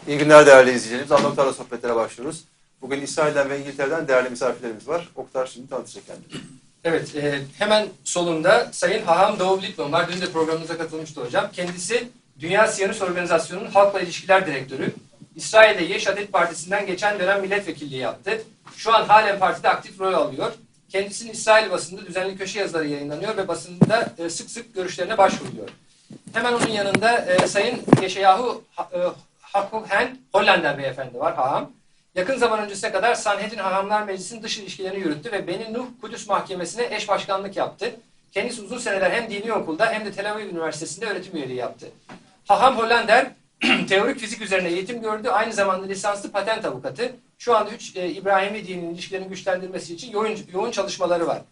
İyi günler değerli izleyicilerimiz. Adnan Oktar'la sohbetlere başlıyoruz. Bugün İsrail'den ve İngiltere'den değerli misafirlerimiz var. Oktar şimdi tanıtacak kendini. Evet, hemen solunda Sayın Rabbi Dov Lipman var. Dün de programımıza katılmıştı hocam. Kendisi Dünya Zionist Organizasyon'un Halkla İlişkiler Direktörü. İsrail'de Yesh Atid Partisi'nden geçen dönem milletvekilliği yaptı. Şu an halen partide aktif rol alıyor. Kendisinin İsrail basında düzenli köşe yazıları yayınlanıyor ve basında sık sık görüşlerine başvuruyor. Hemen onun yanında Sayın Yeshayahu Hakuhen Hollander beyefendi var, haham. Yakın zaman öncesine kadar Sanhedrin Hahamlar Meclisi'nin dış ilişkilerini yürüttü ve Beni Nuh Kudüs Mahkemesi'ne eş başkanlık yaptı. Kendisi uzun seneler hem dini okulda hem de Tel Aviv Üniversitesi'nde öğretim üyeliği yaptı. Haham Hollander teorik fizik üzerine eğitim gördü. Aynı zamanda lisanslı patent avukatı. Şu anda İbrahimi dininin ilişkilerini güçlendirmesi için yoğun çalışmaları var.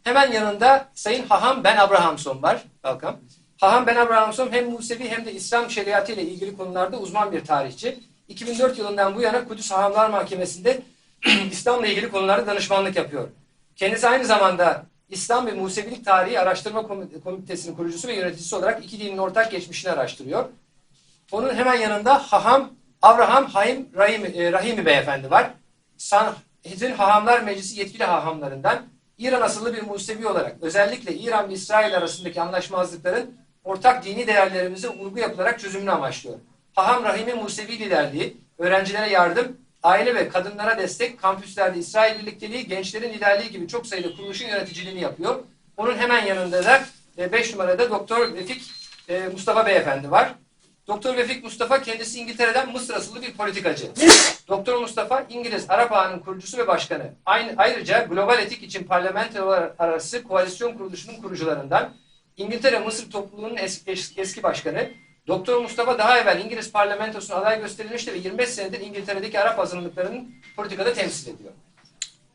Hemen yanında Sayın Haham Ben Abrahamson var. Welcome. Haham Ben Abrahamson hem Musevi hem de İslam şeriatı ile ilgili konularda uzman bir tarihçi. 2004 yılından bu yana Kudüs Hahamlar Mahkemesi'nde İslam'la ilgili konularda danışmanlık yapıyor. Kendisi aynı zamanda İslam ve Musevilik Tarihi Araştırma Komitesi'nin kurucusu ve yöneticisi olarak iki dinin ortak geçmişini araştırıyor. Onun hemen yanında Haham Avraham Haim Rahimi beyefendi var. Sanhedrin Hahamlar Meclisi yetkili hahamlarından, İran asıllı bir Musevi olarak özellikle İran ve İsrail arasındaki anlaşmazlıkların ortak dini değerlerimize vurgu yapılarak çözümünü amaçlıyor. Haham Rahimi Musevi liderliği, öğrencilere yardım, aile ve kadınlara destek, kampüslerde İsrail birlikteliği, gençlerin liderliği gibi çok sayıda kuruluşun yöneticiliğini yapıyor. Onun hemen yanında da 5 numarada Doktor Vefik Mustafa beyefendi var. Doktor Vefik Mustafa kendisi İngiltere'den Mısır asıllı bir politikacı. Doktor Mustafa İngiliz Arap Ağı'nın kurucusu ve başkanı. Ayrıca Global Etik için Parlamentolar Arası Koalisyon Kuruluşu'nun kurucularından, İngiltere Mısır Topluluğu'nun eski başkanı. Doktor Mustafa daha evvel İngiliz parlamentosuna aday gösterilmişti ve 25 senedir İngiltere'deki Arap azınlıklarının politikada temsil ediyor.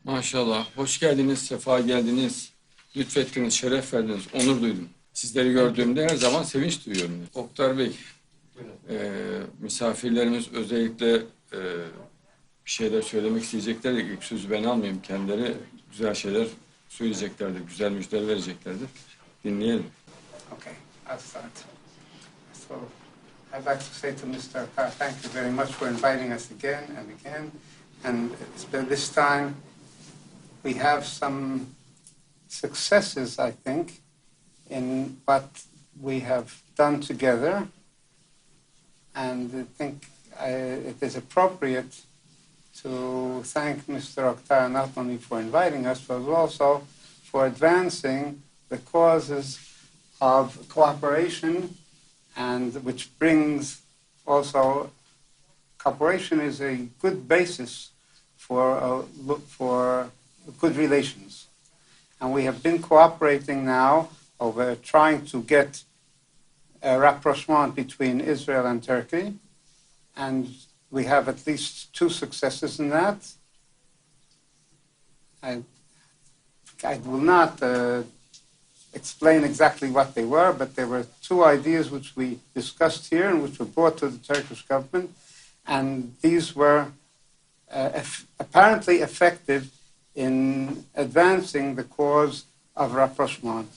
Maşallah. Hoş geldiniz, sefa geldiniz. Lütfettiniz, şeref verdiniz, onur duydum. Sizleri gördüğümde her zaman sevinç duyuyorum. Oktar Bey, misafirlerimiz özellikle bir şeyler söylemek isteyecekler. İlk sözü ben almayayım. Kendileri güzel şeyler söyleyeceklerdir, güzel müjdeler vereceklerdir. Dinleyelim. Okay, I'll start. So, I'd like to say to Mr. Oktar, thank you very much for inviting us again and again. And this time, we have some successes, I think, in what we have done together. And I think it is appropriate to thank Mr. Oktar not only for inviting us, but also for advancing the causes of cooperation, and which brings also cooperation is a good basis for good relations. And we have been cooperating now over trying to get a rapprochement between Israel and Turkey, and we have at least 2 successes in that. I will not explain exactly what they were, but there were 2 ideas which we discussed here and which were brought to the Turkish government, and these were apparently effective in advancing the cause of rapprochement.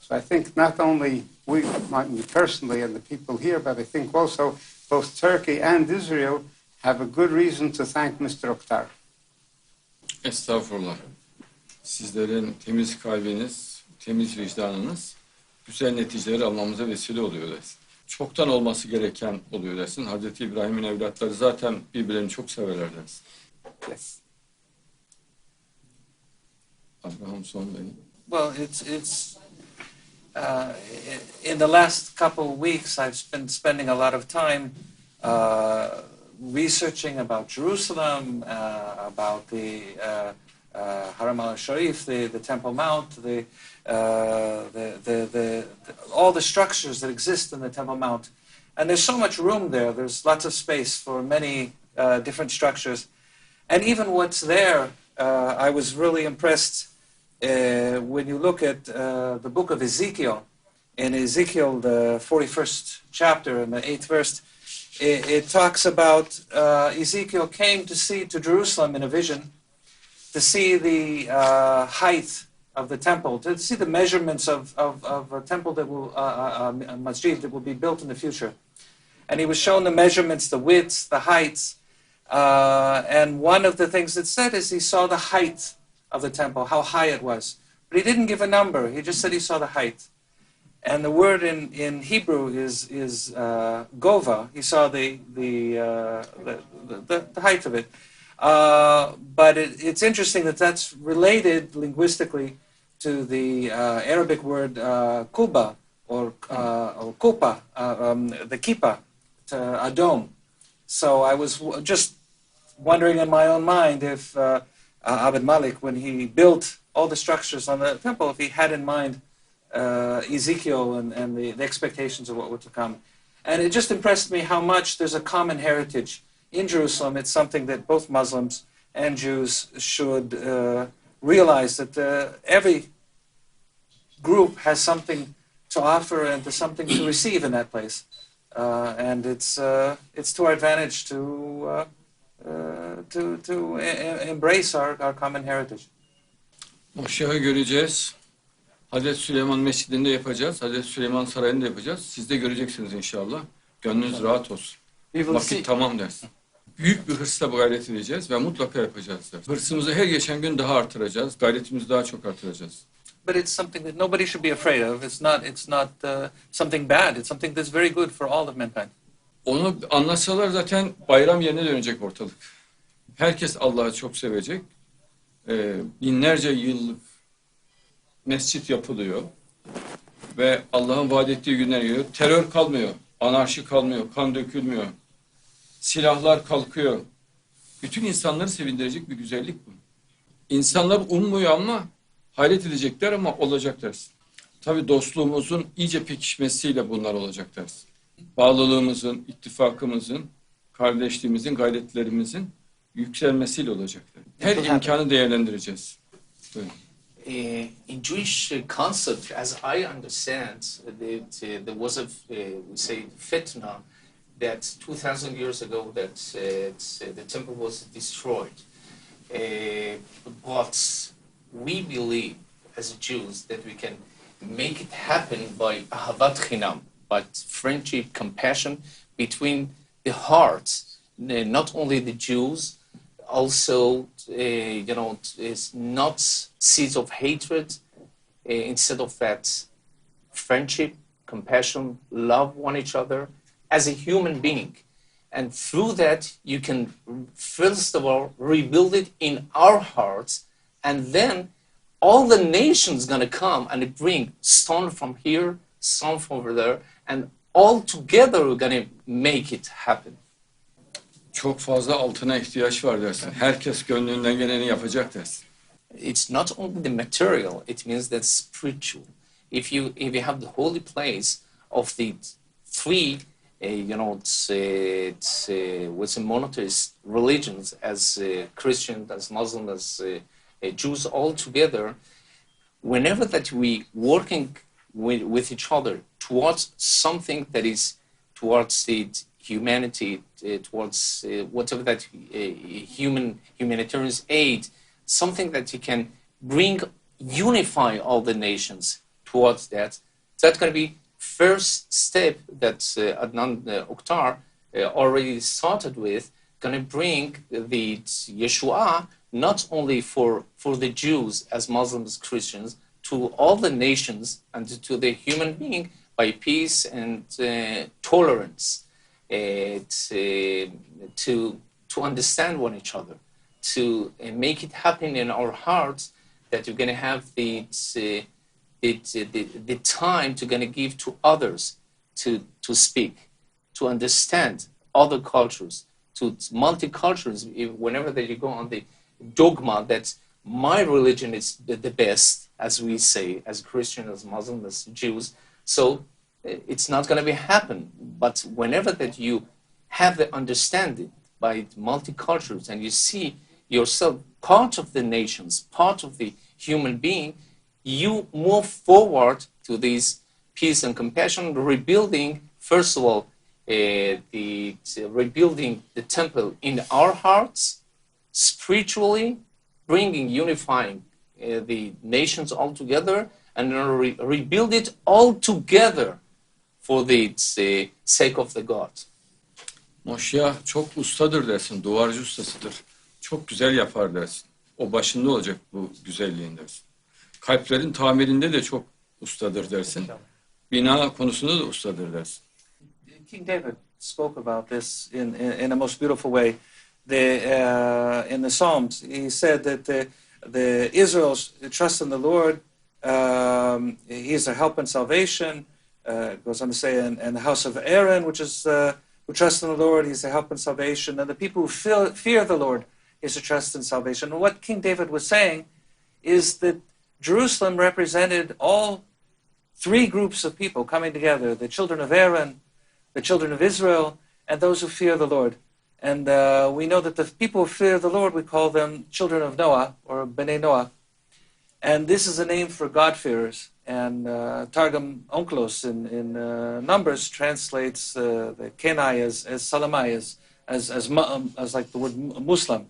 So I think not only we, me personally and the people here, but I think also both Turkey and Israel have a good reason to thank Mr. Oktar. Estağfurullah. Sizlerin temiz kalbiniz, temiz vicdanınız güzel neticeleri almamıza vesile oluyor dersin. Çoktan olması gereken oluyor dersin. Hazreti İbrahim'in evlatları zaten birbirlerini çok severler dersin. Yes. Abrahamson Bey. Well, it's in the last couple of weeks, I've been spending a lot of time researching about Jerusalem, about the Haram al-Sharif, the Temple Mount, all the structures that exist in the Temple Mount. And there's so much room there. There's lots of space for many different structures. And even what's there, I was really impressed when you look at the book of Ezekiel. In Ezekiel, the 41st chapter and the 8th verse, it talks about Ezekiel came to Jerusalem in a vision to see the height of the temple, to see the measurements of a temple that will, a masjid that will be built in the future. And he was shown the measurements, the widths, the heights. And one of the things it said is he saw the height of the temple, how high it was. But he didn't give a number. He just said he saw the height. And the word in Hebrew is gova. He saw the height of it. But it's interesting that that's related linguistically to the Arabic word kuba or kupa, the kippah, a dome. So I was just wondering in my own mind if Abed Malik, when he built all the structures on the temple, if he had in mind Ezekiel and the expectations of what were to come. And it just impressed me how much there's a common heritage in Jerusalem. It's something that both Muslims and Jews should realize, that every group has something to offer and something to receive in that place. And it's to our advantage to embrace our common heritage. O şahı göreceğiz. Hazreti Süleyman Mescidi'nde yapacağız. Hazreti Süleyman Sarayı'nda yapacağız. Siz de göreceksiniz inşallah. Gönlünüz rahat olsun. Vakit tamam dersin. Büyük bir hırsla bu gayret edeceğiz ve mutlaka yapacağız dersin. Hırsımızı her geçen gün daha artıracağız. Gayretimizi daha çok artıracağız. But it's something that nobody should be afraid of. It's not something bad. It's something that's very good for all of mankind. Onu anlatsalar zaten bayram yerine dönecek ortalık. Herkes Allah'ı çok sevecek. Binlerce yıllık mescit yapılıyor ve Allah'ın vaat ettiği günler geliyor. Terör kalmıyor, anarşi kalmıyor, kan dökülmüyor, silahlar kalkıyor. Bütün insanları sevindirecek bir güzellik bu. İnsanlar ummuyor ama hayret edecekler ama olacak dersin. Tabii dostluğumuzun iyice pekişmesiyle bunlar olacak dersin. Bağlılığımızın, ittifakımızın, kardeşliğimizin, gayretlerimizin yükselmesiyle olacak. Her imkanı değerlendireceğiz. Buyurun. In Jewish concept, as I understand, there was a we say fitna that 2,000 years ago that the temple was destroyed. But we believe as Jews that we can make it happen by ahavat chinam, but friendship, compassion between the hearts, not only the Jews. Also, it's not seeds of hatred. Instead of that, friendship, compassion, love one each other as a human being. And through that, you can, first of all, rebuild it in our hearts. And then all the nations going to come and bring stone from here, stone from over there. And all together, we're going to make it happen. Çok fazla altına ihtiyaç var dersin. Herkes gönlünden geleni yapacak dersin. It's not only the material, it means that spiritual. If you have the holy place of the three, with monotheist religions, as Christian, as Muslim, as Jews all together, whenever that we working with each other towards something that is towards the humanity, towards whatever that humanitarian aid, something that you can unify all the nations towards that. That's going to be first step that Adnan Oktar already started with, going to bring the Yeshua not only for the Jews as Muslims, Christians, to all the nations and to the human being by peace and tolerance. To understand one each other, to make it happen in our hearts, that you're going to have the time to going to give to others to speak, to understand other cultures, to multicultures. Whenever that you go on the dogma that my religion is the best, as we say, as Christian, as Muslim, as Jews, so it's not going to be happen. But whenever that you have the understanding by multicultures and you see yourself part of the nations, part of the human being, you move forward to this peace and compassion, rebuilding, first of all, rebuilding the temple in our hearts, spiritually, bringing, unifying the nations all together, and rebuild it all together for the sake of the God. Moşya çok ustadır dersin, duvarcı ustasıdır. Çok güzel yapar dersin. O başında olacak bu güzelliğin dersin. Kalplerin tamirinde de çok ustadır dersin. Bina konusunda da ustadır dersin. King David spoke about this in a most beautiful way. In the Psalms, he said that the Israel's trust in the Lord. He is their help and salvation. It goes on to say, and the house of Aaron, which is who trust in the Lord, he's their help and salvation. And the people who fear the Lord is their trust and salvation. And what King David was saying is that Jerusalem represented all three groups of people coming together: the children of Aaron, the children of Israel, and those who fear the Lord. And we know that the people who fear the Lord, we call them children of Noah, or Bnei Noah. And this is a name for God-fearers. And Targum Onkelos in Numbers translates the Kenai as Salamai, as like the word Muslim.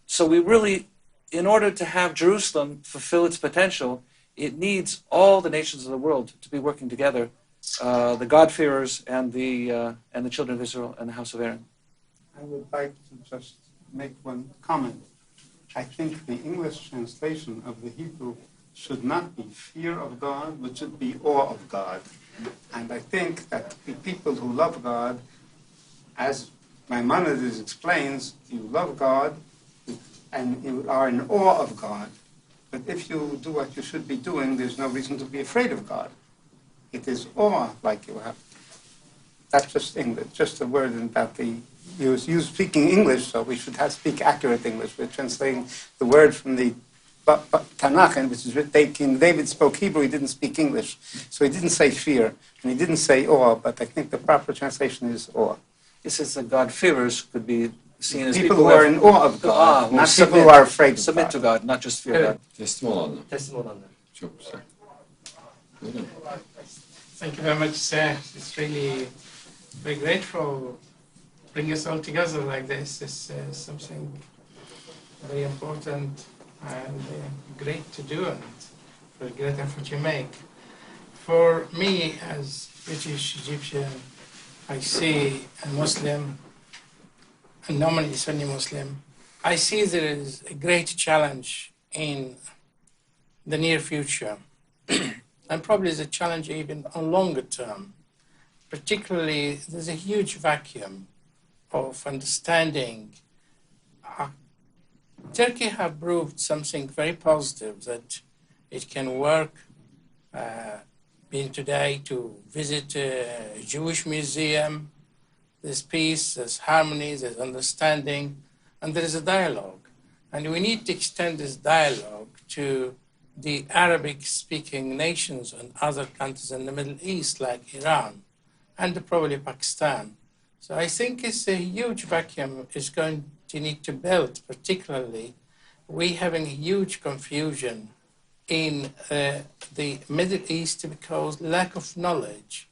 So we really, in order to have Jerusalem fulfill its potential, it needs all the nations of the world to be working together, the God-fearers and the children of Israel and the house of Aaron. I would like to just make one comment. I think the English translation of the Hebrew should not be fear of God, but should be awe of God. And I think that the people who love God, as Maimonides explains, you love God and you are in awe of God. But if you do what you should be doing, there's no reason to be afraid of God. It is awe like you have. That's just English, just a word about you speaking English, so we should speak accurate English. We're translating the word from the Tanakh, which is written. King David spoke Hebrew, he didn't speak English. So he didn't say fear, and he didn't say awe, but I think the proper translation is awe. This is that God-fearers could be seen as people who are in awe of God, not people who are afraid of God. Submit to God, not just fear God. Teslim olanlar. Teslim olanlar. Çok güzel. Buyurun. Thank you very much, sir. It's really very grateful bring us all together like this. It's something very important and great to do, and for a great effort you make. For me, as British Egyptian, I see a Muslim, a nominally Sunni Muslim, I see there is a great challenge in the near future, and probably is a challenge even on longer term. Particularly, there's a huge vacuum of understanding. Turkey have proved something very positive, that it can work. Been today to visit a Jewish museum. There's peace, there's harmony, there's understanding, and there is a dialogue. And we need to extend this dialogue to the Arabic-speaking nations and other countries in the Middle East, like Iran, and probably Pakistan. So I think it's a huge vacuum is going to need to build, particularly we having a huge confusion in the Middle East because lack of knowledge.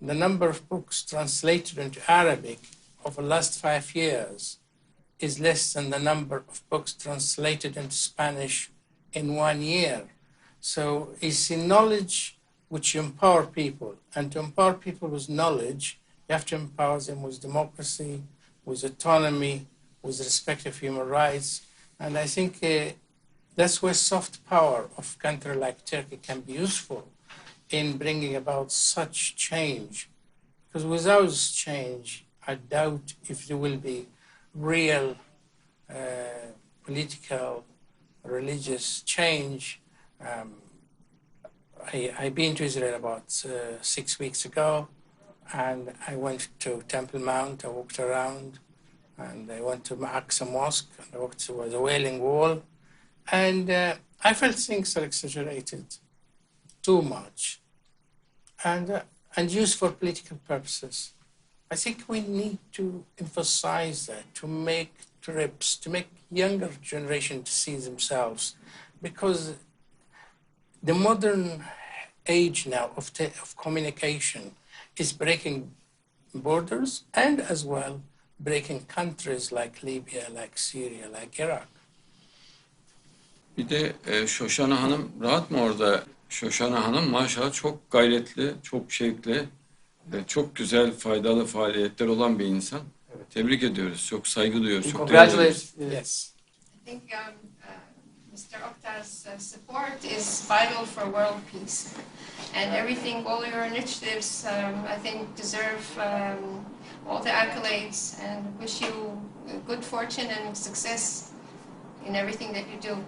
The number of books translated into Arabic over the last 5 years is less than the number of books translated into Spanish in 1 year. So it's in knowledge which empower people. And to empower people with knowledge, you have to empower them with democracy, with autonomy, with respect of human rights. And I think that's where soft power of a country like Turkey can be useful in bringing about such change. Because without this change, I doubt if there will be real political, religious change. I've been to Israel about 6 weeks ago, and I went to Temple Mount, I walked around, and I went to Al-Aqsa Mosque, and I walked to the Wailing Wall, and I felt things are exaggerated too much and used for political purposes. I think we need to emphasize that, to make trips, to make younger generation to see themselves, because the modern age now of communication is breaking borders and as well breaking countries like Libya, like Syria, like Iraq. Bir de Şoşana Hanım rahat mı orada? Şoşana Hanım maşallah çok gayretli, çok şevkli, çok güzel, faydalı faaliyetler olan bir insan. Tebrik ediyoruz. Çok saygı duyuyoruz. Çok Congratulations. Yes. I think Mr. Oktar's support is vital for world peace. And everything, all your initiatives, I think deserve all the accolades and wish you good fortune and success in everything that you do.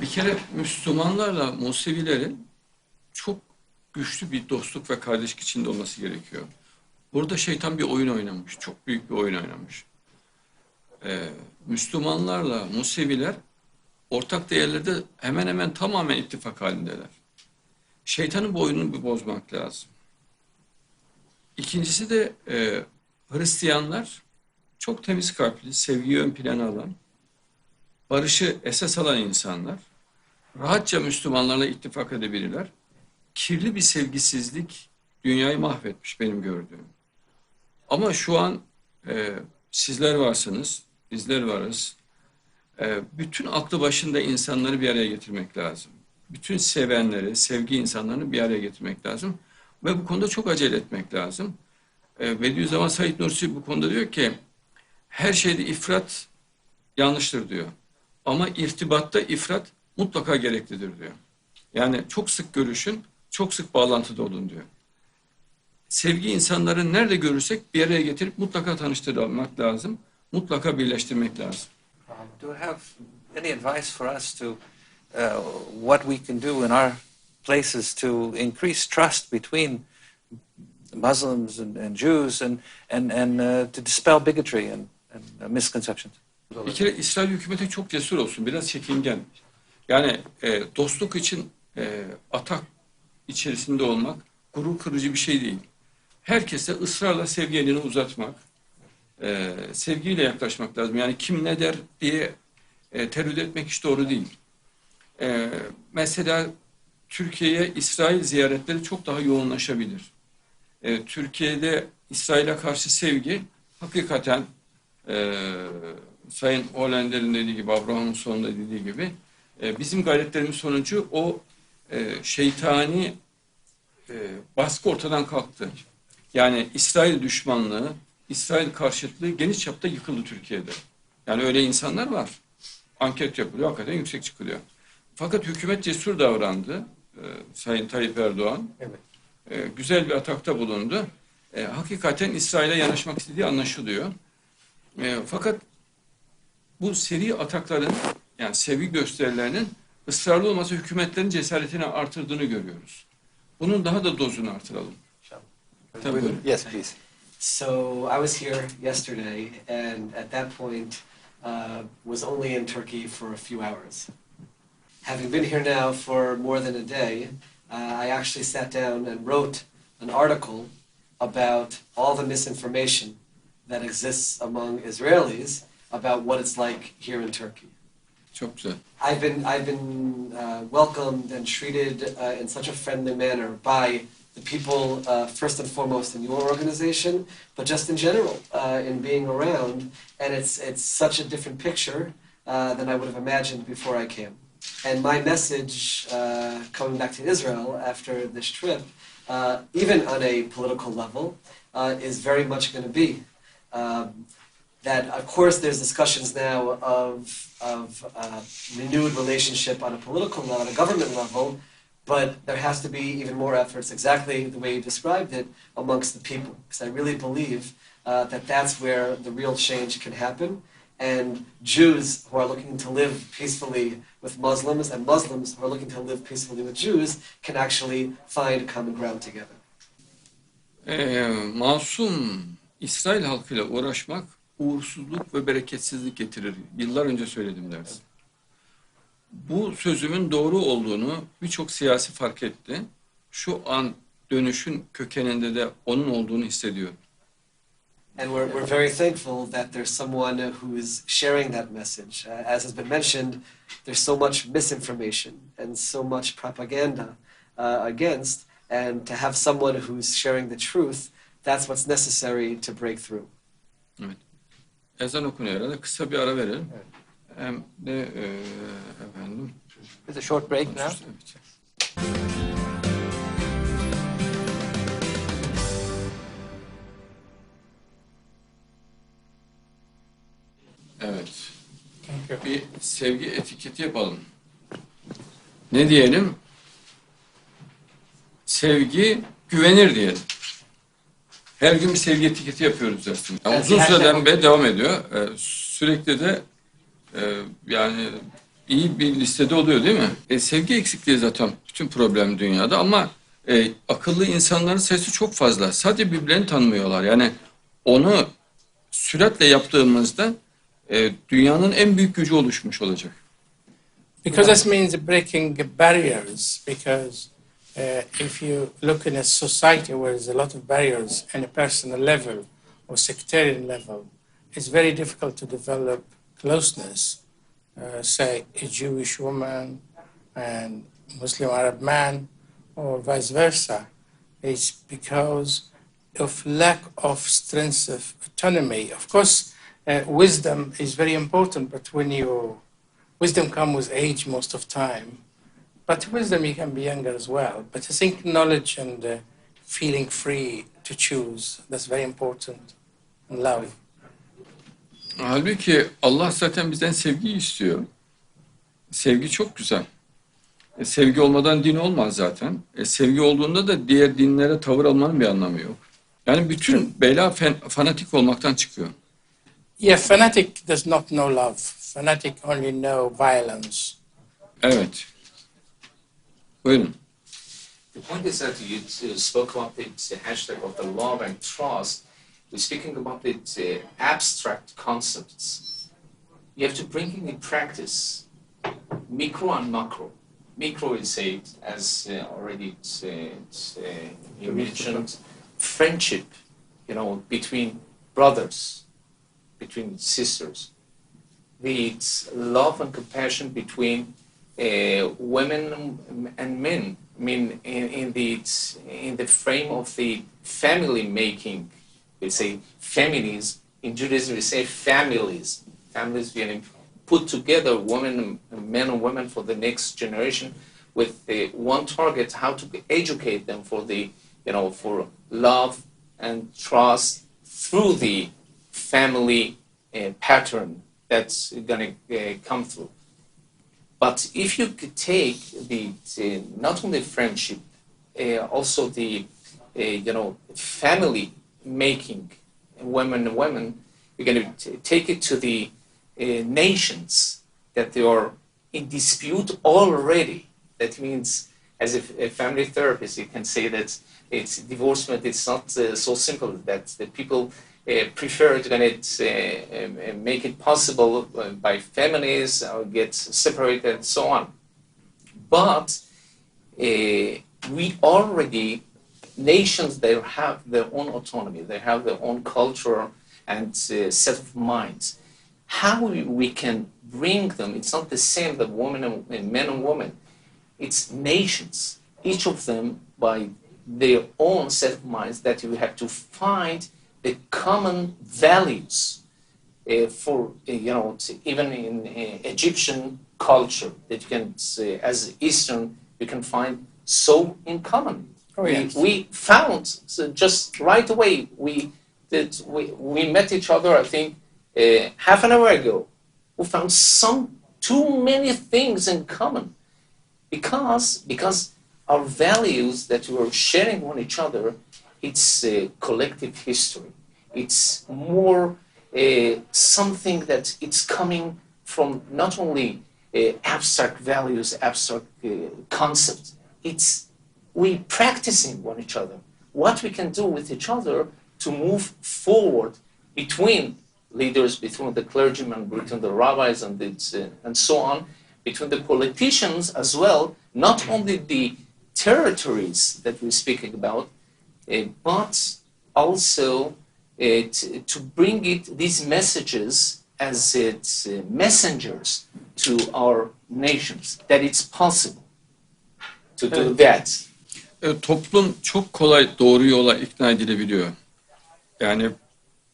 Bir kere Müslümanlarla Musevilerin çok güçlü bir dostluk ve kardeşlik içinde olması gerekiyor. Burada şeytan bir oyun oynamış. Çok büyük bir oyun oynamış. Müslümanlarla Museviler ortak değerlerde hemen hemen tamamen ittifak halindeler. Şeytanın bu oyununu bir bozmak lazım. İkincisi de Hristiyanlar çok temiz kalpli, sevgiyi ön plana alan, barışı esas alan insanlar. Rahatça Müslümanlarla ittifak edebilirler. Kirli bir sevgisizlik dünyayı mahvetmiş benim gördüğüm. Ama şu an sizler varsınız, bizler varız. Bütün aklı başında insanları bir araya getirmek lazım. Bütün sevenleri, sevgi insanlarını bir araya getirmek lazım. Ve bu konuda çok acele etmek lazım. Bediüzzaman Said Nursi bu konuda diyor ki, her şeyde ifrat yanlıştır diyor. Ama irtibatta ifrat mutlaka gereklidir diyor. Yani çok sık görüşün, çok sık bağlantıda olun diyor. Sevgi insanları nerede görürsek bir araya getirip mutlaka tanıştırmak lazım. Mutlaka birleştirmek lazım. Do you have any advice for us to what we can do in our places to increase trust between Muslims and Jews and to dispel bigotry and misconceptions? Bir kere İsrail hükümeti çok cesur olsun, biraz çekingen. Yani dostluk için atak içerisinde olmak gurur kırıcı bir şey değil. Herkese ısrarla sevgi elini uzatmak, sevgiyle yaklaşmak lazım. Yani kim ne der diye tereddüt etmek hiç doğru değil. Mesela Türkiye'ye İsrail ziyaretleri çok daha yoğunlaşabilir. Türkiye'de İsrail'e karşı sevgi hakikaten Sayın Hollander'in dediği gibi, Abrahamson'un da dediği gibi bizim gayretlerimiz sonucu o şeytani baskı ortadan kalktı. Yani İsrail düşmanlığı, İsrail karşıtlığı geniş çapta yıkıldı Türkiye'de. Yani öyle insanlar var. Anket yapılıyor, hakikaten yüksek çıkılıyor. Fakat hükümet cesur davrandı. Sayın Tayyip Erdoğan. Evet. Güzel bir atakta bulundu. Hakikaten İsrail'e yanaşmak istediği anlaşılıyor. Fakat bu seri atakların, yani sevgi gösterilerinin ısrarlı olması hükümetlerin cesaretini artırdığını görüyoruz. Bunun daha da dozunu artıralım. Tabii. Yes, please. So I was here yesterday, and at that point was only in Turkey for a few hours. Having been here now for more than a day, I actually sat down and wrote an article about all the misinformation that exists among Israelis about what it's like here in Turkey. Çok güzel. I've been welcomed and treated in such a friendly manner by the people, first and foremost in your organization, but just in general, in being around. And it's such a different picture than I would have imagined before I came. And my message coming back to Israel after this trip, even on a political level, is very much going to be that, of course, there's discussions now of renewed relationship on a political level, on a government level, but there has to be even more efforts, exactly the way you described it, amongst the people. Because I really believe that that's where the real change can happen. And Jews who are looking to live peacefully with Muslims and Muslims who are looking to live peacefully with Jews can actually find common ground together. Masum İsrail halkıyla uğraşmak uğursuzluk ve bereketsizlik getirir. Yıllar önce söyledim dersin. Bu sözümün doğru olduğunu birçok siyasi fark etti. Şu an dönüşün kökeninde de onun olduğunu hissediyorum. And we're very thankful that there's someone who is sharing that message. As has been mentioned, there's so much misinformation and so much propaganda against, and to have someone who's sharing the truth, that's what's necessary to break through. Evet. Ezan okunuyor herhalde. Kısa bir ara verelim. Evet. Hem de efendim. There's a short break now. Evet. Bir sevgi etiketi yapalım. Ne diyelim? Sevgi güvenir diyelim. Her gün bir sevgi etiketi yapıyoruz aslında. Yani uzun süreden beri devam ediyor. Sürekli de yani iyi bir listede oluyor değil mi? Sevgi eksikliği zaten bütün problem dünyada ama akıllı insanların sayısı çok fazla. Sadece birbirlerini tanımıyorlar. Yani onu süratle yaptığımızda dünyanın en büyük gücü oluşmuş olacak. Because this means breaking barriers, because if you look in a society where there's a lot of barriers on a personal level or sectarian level, it's very difficult to develop closeness. Say a Jewish woman and Muslim Arab man, or vice versa. It's because of lack of strength of autonomy. Of course, wisdom is very important, but wisdom comes with age most of time. But wisdom, you can be younger as well. But I think knowledge and feeling free to choose, that's very important. And love. Halbuki Allah zaten bizden sevgiyi istiyor. Sevgi çok güzel. Sevgi olmadan din olmaz zaten. Sevgi olduğunda da diğer dinlere tavır almanın bir anlamı yok. Yani bütün bela fanatik olmaktan çıkıyor. Yeah, fanatic does not know love. Fanatic only know violence. Evet. Buyurun. The point is that you spoke about the hashtag of the love and trust. We're speaking about the abstract concepts. You have to bring in practice, micro and macro. Micro is said, as already you mentioned, friendship, between brothers, between sisters. It's love and compassion between women and men. I mean, in the frame of the family making, we say families. In Judaism, we say families. Families being put together, men and women for the next generation, with one target: how to educate them for for love and trust through the family pattern that's going to come through. But if you could take not only friendship, also the family making women and women, you're going to take it to the nations that they are in dispute already. That means, as a family therapist, you can say that it's divorcement. It's not so simple that the people prefer to make it possible by families or get separated and so on. But we already, nations, they have their own autonomy, they have their own culture and set of minds. How we can bring them, it's not the same that women and men and women, it's nations, each of them by their own set of minds, that you have to find the common values for, even in Egyptian culture, that you can, as Eastern, you can find so in common. Oh, yes. We found, so just right away, we met each other, I think, half an hour ago. We found too many things in common, because our values that we are sharing on each other, it's a collective history. It's more something that it's coming from not only abstract values, abstract concepts. It's we practicing on each other. What we can do with each other to move forward between leaders, between the clergymen, between the rabbis and so on, between the politicians as well, not only the territories that we're speaking about, but also to bring these messages as messengers to our nations, that it's possible to do that. Toplum çok kolay doğru yola ikna edilebiliyor. Yani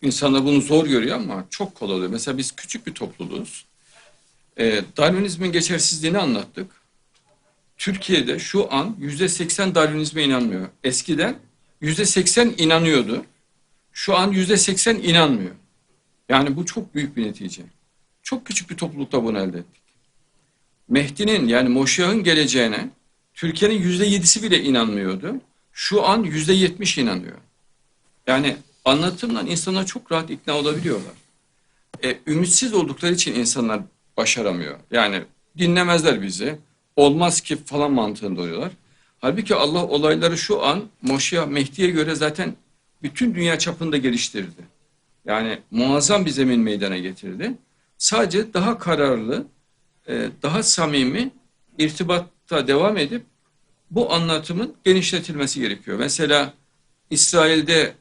insanlar bunu zor görüyor ama çok kolay oluyor. Mesela biz küçük bir topluluğuz. Darwinizmin geçersizliğini anlattık. Türkiye'de şu an %80 Darwinizme inanmıyor. Eskiden %80 inanıyordu. Şu an %80 inanmıyor. Yani bu çok büyük bir netice. Çok küçük bir toplulukta bunu elde ettik. Mehdi'nin yani Moşiyah'ın geleceğine Türkiye'nin %7'si bile inanmıyordu. Şu an %70 inanıyor. Yani anlatımla insanlar çok rahat ikna olabiliyorlar. Ümitsiz oldukları için insanlar başaramıyor. Yani dinlemezler bizi. Olmaz ki falan mantığında oluyorlar. Halbuki Allah olayları şu an Moşiyah Mehdi'ye göre zaten bütün dünya çapında geliştirdi. Yani muazzam bir zemin meydana getirdi. Sadece daha kararlı, daha samimi irtibatta devam edip bu anlatımın genişletilmesi gerekiyor. Mesela İsrail'de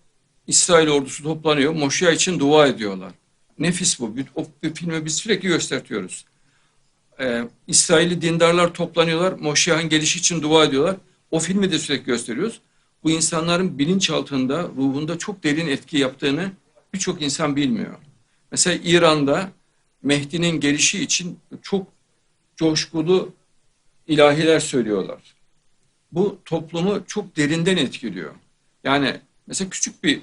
İsrail ordusu toplanıyor, Moşiyah için dua ediyorlar. Nefis bu. O filmi biz sürekli gösteriyoruz. İsrailli dindarlar toplanıyorlar, Moşiyah'ın gelişi için dua ediyorlar. O filmi de sürekli gösteriyoruz. Bu insanların bilinçaltında, ruhunda çok derin etki yaptığını birçok insan bilmiyor. Mesela İran'da Mehdi'nin gelişi için çok coşkulu ilahiler söylüyorlar. Bu toplumu çok derinden etkiliyor. Yani mesela küçük bir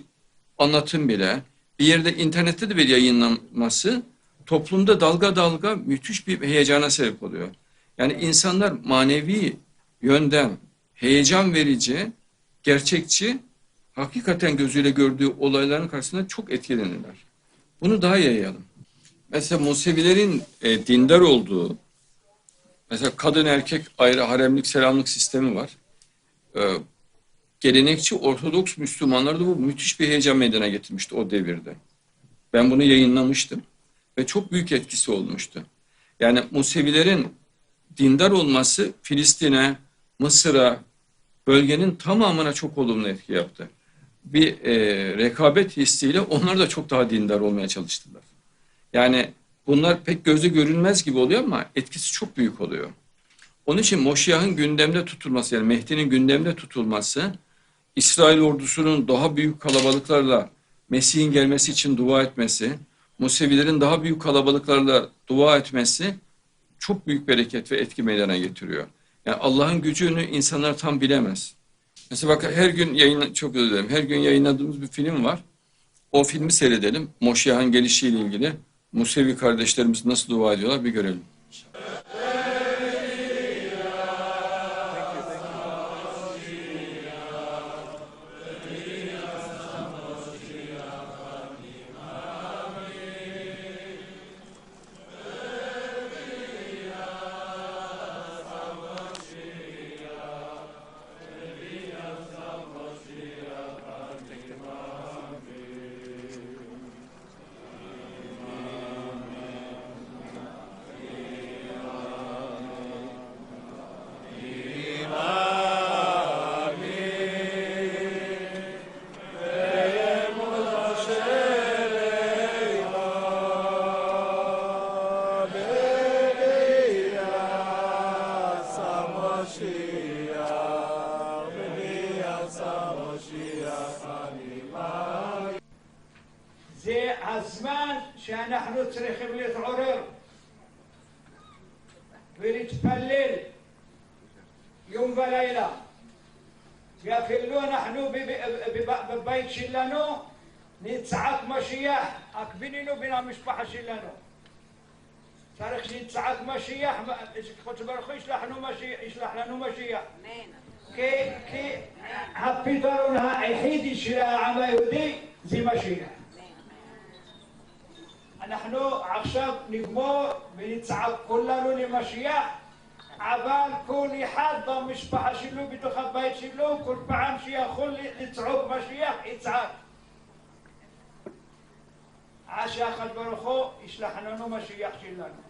anlatım bile bir yerde internette de bir yayınlanması toplumda dalga dalga müthiş bir heyecana sebep oluyor. Yani insanlar manevi yönden heyecan verici, gerçekçi, hakikaten gözüyle gördüğü olayların karşısında çok etkilenirler. Bunu daha yayalım. Mesela Musevilerin dindar olduğu, mesela kadın erkek ayrı haremlik selamlık sistemi var. Gelenekçi Ortodoks Müslümanlarda bu müthiş bir heyecan meydana getirmişti o devirde. Ben bunu yayınlamıştım ve çok büyük etkisi olmuştu. Yani Musevilerin dindar olması Filistin'e, Mısır'a, bölgenin tamamına çok olumlu etki yaptı. Bir rekabet hissiyle onlar da çok daha dindar olmaya çalıştılar. Yani bunlar pek gözle görünmez gibi oluyor ama etkisi çok büyük oluyor. Onun için Moşiyah'ın gündemde tutulması, yani Mehdi'nin gündemde tutulması, İsrail ordusunun daha büyük kalabalıklarla Mesih'in gelmesi için dua etmesi, Musevilerin daha büyük kalabalıklarla dua etmesi çok büyük bereket ve etki meydana getiriyor. Yani Allah'ın gücünü insanlar tam bilemez. Mesela bak her gün çok özür dilerim. Her gün yayınladığımız bir film var. O filmi seyredelim. Moşiyah'ın gelişiyle ilgili. Musevi kardeşlerimiz nasıl dua ediyorlar bir görelim. זה הזמן שאנחנו צריכים להתעורר ולהתפלל יום ולילה. ואפילו אנחנו בבית שלנו נצעק משיח, רק בינינו בין המשפחה שלנו. צריך שנצעק משיח, קדוש ברוך הוא ישלח לנו משיח. כי הפתרון היחידי של העם היהודי זה משיח. אנחנו עכשיו נגמור ונצעק כולנו למשיח, אבל כל אחד במשפחה שלו, בתוך הבית שלו, כל פעם שיכול לצעוק משיח, יצעק. עד שהקדוש ברוך הוא ישלח לנו משיח שלנו.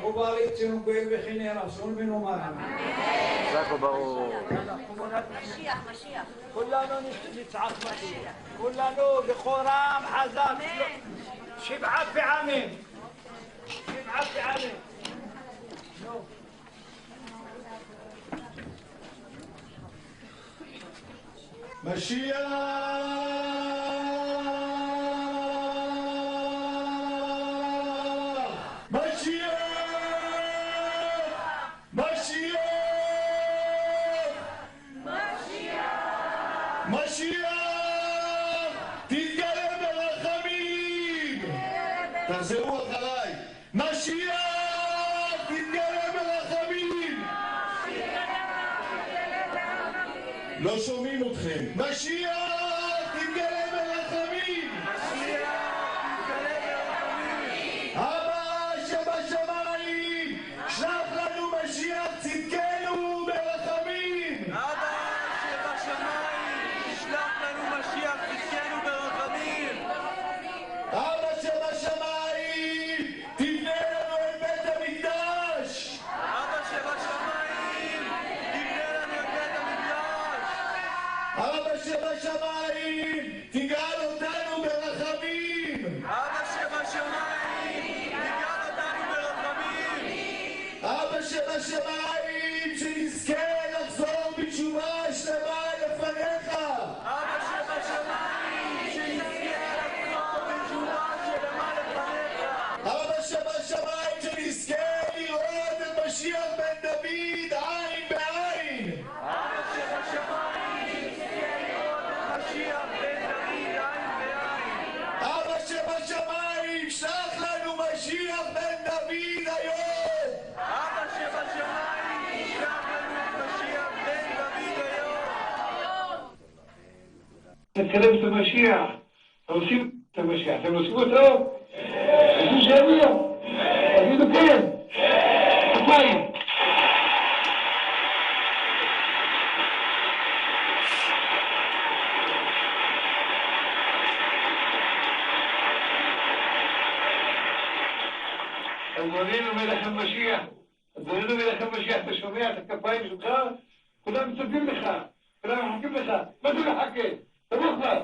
ובעלי ציון גואל וכני רסול ונאמר אמן. משיח. כולנו נצעק משיח. כולנו בכורם חזק. 7 פעמים. 7 פעמים. משיח! תחזרו אחריי. משיח תתגלה ברחמים. אבא שבשמיים, שלח לנו משיח צדקנו ברחמים. אבא שבשמיים, שלח לנו משיח צדקנו ברחמים. אבא שבשמיים, תבנה לנו את בית המקדש. אבא שבשמיים, תבנה לנו את בית המקדש. אבא שבשמיים, תגאל אותנו ברחמים. אבא שבשמיים, תגאל אותנו ברחמים. אבא שבשמיים, שנזכה לחזור בתשובה שלמה לפניך. אבא שבשמיים, שנזכה לחזור בתשובה שלמה לפניך. אבא שבשמיים, שנזכה לראות את משיח בן דוד עין בעין. אבא שבשמיים, שנזכה לראות את משיח בן דוד עין בעין. אבא שבשמיים, שלח לנו משיח בן דוד היום. אבא שבשמיים, שלח לנו את משיח בן דוד היום. נתקדם את המשיח. עושים את המשיח. אתם עושים אותו? עושים שבוע? תגידו כן. כפיים. אדוננו מלך המשיח, אדוננו מלך המשיח, אתה שומע את הכפיים שלך? כולם מצפים לך, כולם מחכים לך, מה אתה מחכה? תבוא כבר.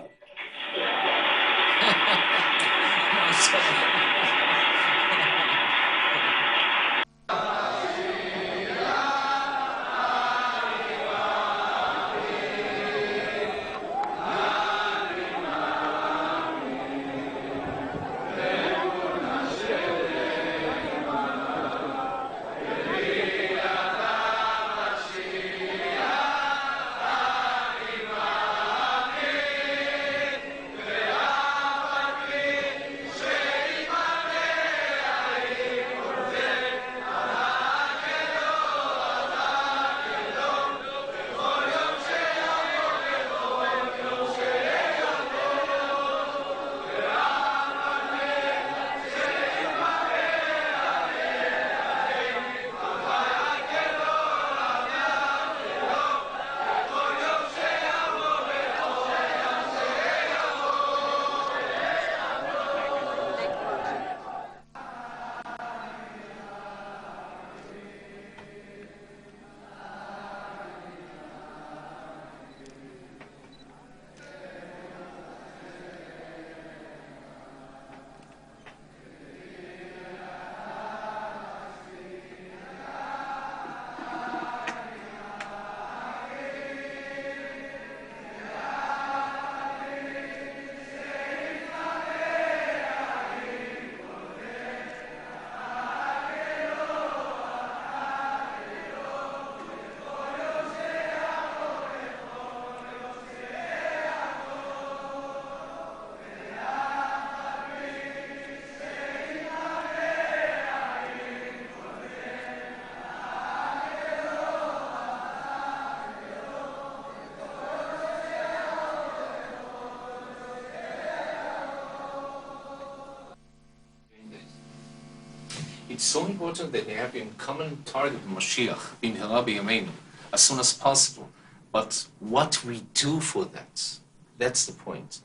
It's so important that they have a common target of Mashiach, Bimhera B'Yameinu, as soon as possible. But what we do for that, that's the point.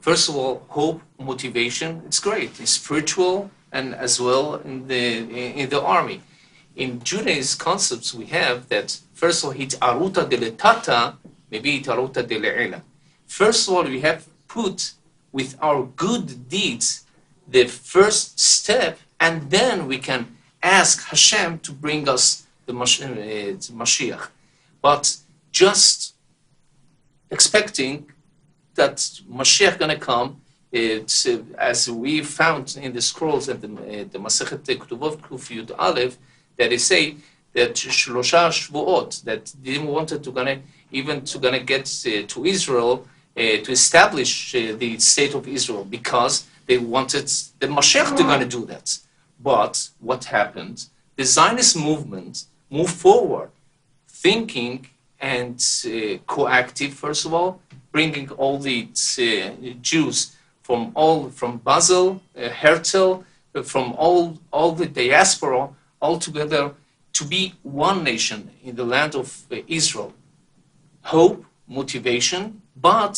First of all, hope, motivation, it's great. It's spiritual and as well in the army. In Judaism concepts, we have that, first of all, hit'aruta deletata, maybe hit'aruta dele'ela. First of all, we have put with our good deeds the first step, and then we can ask Hashem to bring us the Mashiach. But just expecting that Mashiach going to come, as we found in the scrolls at the Masechet Ketuvot Kuf Yud Aleph, that they say that Shlosha Shvuot, that they wanted to gonna get to Israel to establish the state of Israel because they wanted the Mashiach to gonna do that. But what happened? The Zionist movement moved forward, thinking and coactive, first of all, bringing all the Jews from Basel, Herzl, from all the diaspora, all together to be one nation in the land of Israel. Hope, motivation, but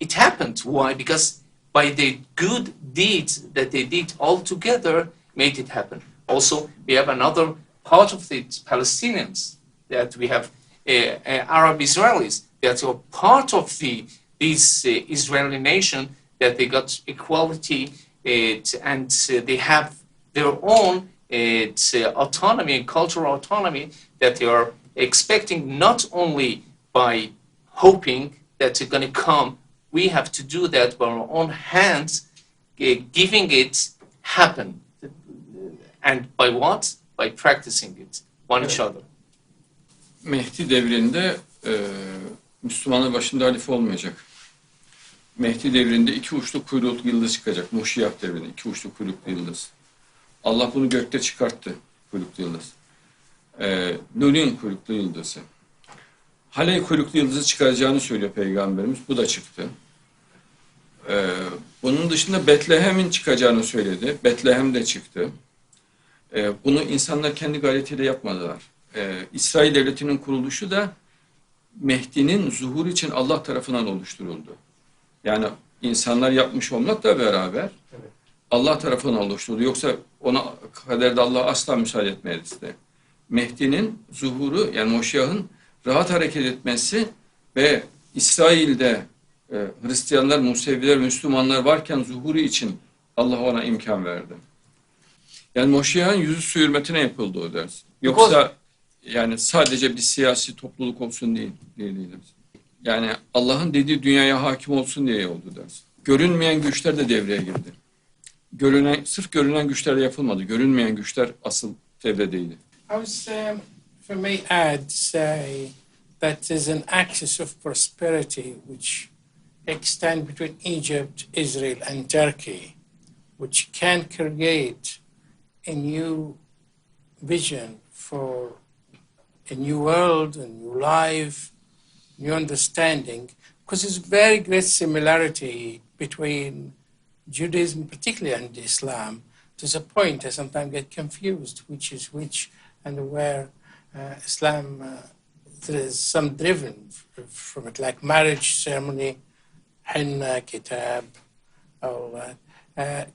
it happened. Why? Because by the good deeds that they did all together, made it happen. Also, we have another part of the Palestinians, that we have Arab Israelis that are part of this Israeli nation, that they got equality and they have their own autonomy and cultural autonomy that they are expecting, not only by hoping that it's going to come. We have to do that by our own hands, giving it happen. And by what? By practicing it, one each other. Mehdi devrinde Müslümanlar başında halife olmayacak. Mehdi devrinde iki uçlu kuyruklu yıldız çıkacak. Moşiyah devrinde iki uçlu kuyruklu yıldız. Allah bunu gökte çıkarttı, kuyruklu yıldız. Nur'un kuyruklu yıldızı. Haley kuyruklu yıldızı çıkaracağını söylüyor Peygamberimiz. Bu da çıktı. Bunun dışında Betlehem'in çıkacağını söyledi. Betlehem de çıktı. Bunu insanlar kendi gayretiyle yapmadılar. İsrail Devleti'nin kuruluşu da Mehdi'nin zuhuru için Allah tarafından oluşturuldu. Yani insanlar yapmış olmakla beraber Allah tarafından oluşturuldu. Yoksa ona kaderde Allah asla müsaade etmez de. Mehdi'nin zuhuru, yani Moşiyah'ın rahat hareket etmesi ve İsrail'de Hristiyanlar, Museviler, Müslümanlar varken zuhuru için Allah ona imkan verdi. Yani Moşiyah'ın yüzü su hürmetine yapıldı o ders. Yoksa yani sadece bir siyasi topluluk olsun değil. Yani Allah'ın dediği dünyaya hakim olsun diye oldu ders. Görünmeyen güçler de devreye girdi. Sırf görünen güçlerle yapılmadı. Görünmeyen güçler asıl devredeydi. I was, if I may add, say that there's an axis of prosperity which extends between Egypt, Israel, and Turkey, which can create a new vision for a new world, a new life, new understanding, because there's very great similarity between Judaism, particularly, and Islam. There's a point I sometimes get confused, which is which, and where Islam, there is some driven from it, like marriage ceremony, henna, kitab, all that.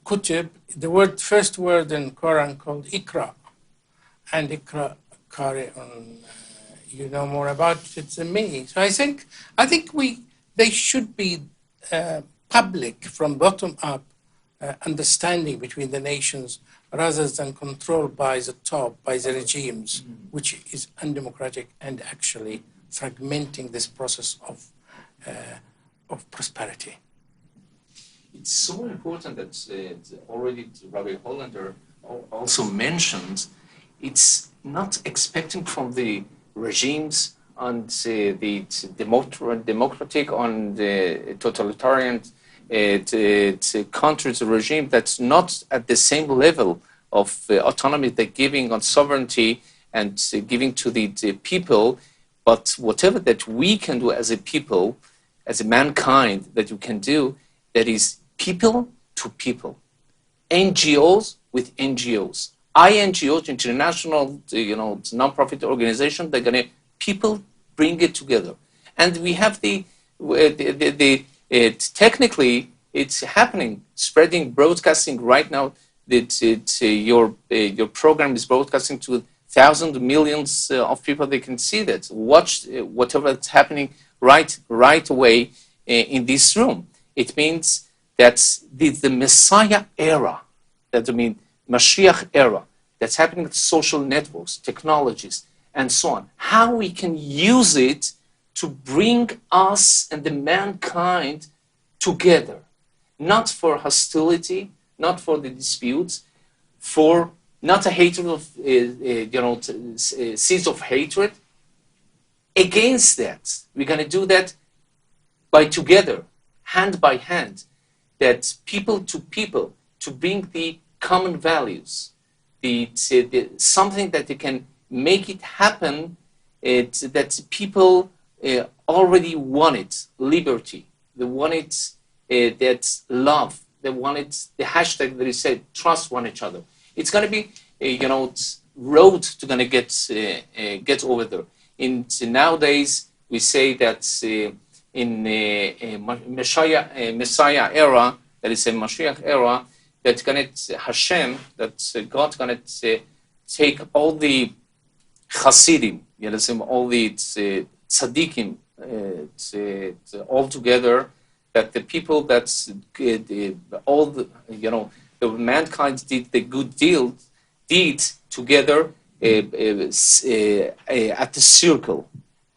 Kutub, the first word in Quran called Ikra, and Ikra, Qari, you know more about it than me. So I think they should be public from bottom up understanding between the nations, rather than controlled by the top, by the regimes, which is undemocratic and actually fragmenting this process of prosperity. It's so important that already Rabbi Hollander also mentioned, it's not expecting from the regimes and the democratic and the totalitarian countries, a regime that's not at the same level of autonomy they're giving on sovereignty and giving to the people, but whatever that we can do as a people, as a mankind, that we can do, that is people to people, NGOs with NGOs, INGOs, international, non-profit organization. They're gonna people bring it together, and we have technically it's happening, spreading, broadcasting right now. That your program is broadcasting to thousands, millions of people. They can see that, watch whatever is happening right away in this room. It means that the Messiah era, Mashiach era, that's happening with social networks, technologies, and so on. How we can use it to bring us and the mankind together, not for hostility, not for the disputes, for not a hatred of, seeds of hatred. Against that, we're going to do that by together, hand by hand, that people to people, to bring the common values, something that they can make it happen, that people already wanted liberty. They wanted that love. They wanted the hashtag that he said, trust one each other. It's going to be, road to going to get over there. Nowadays, we say that in Messiah era, that is a Mashiach era, that Hashem, that God going to take all the Hasidim, all the tzaddikim, all together, that the people that all the the mankind did the good deed together at the circle,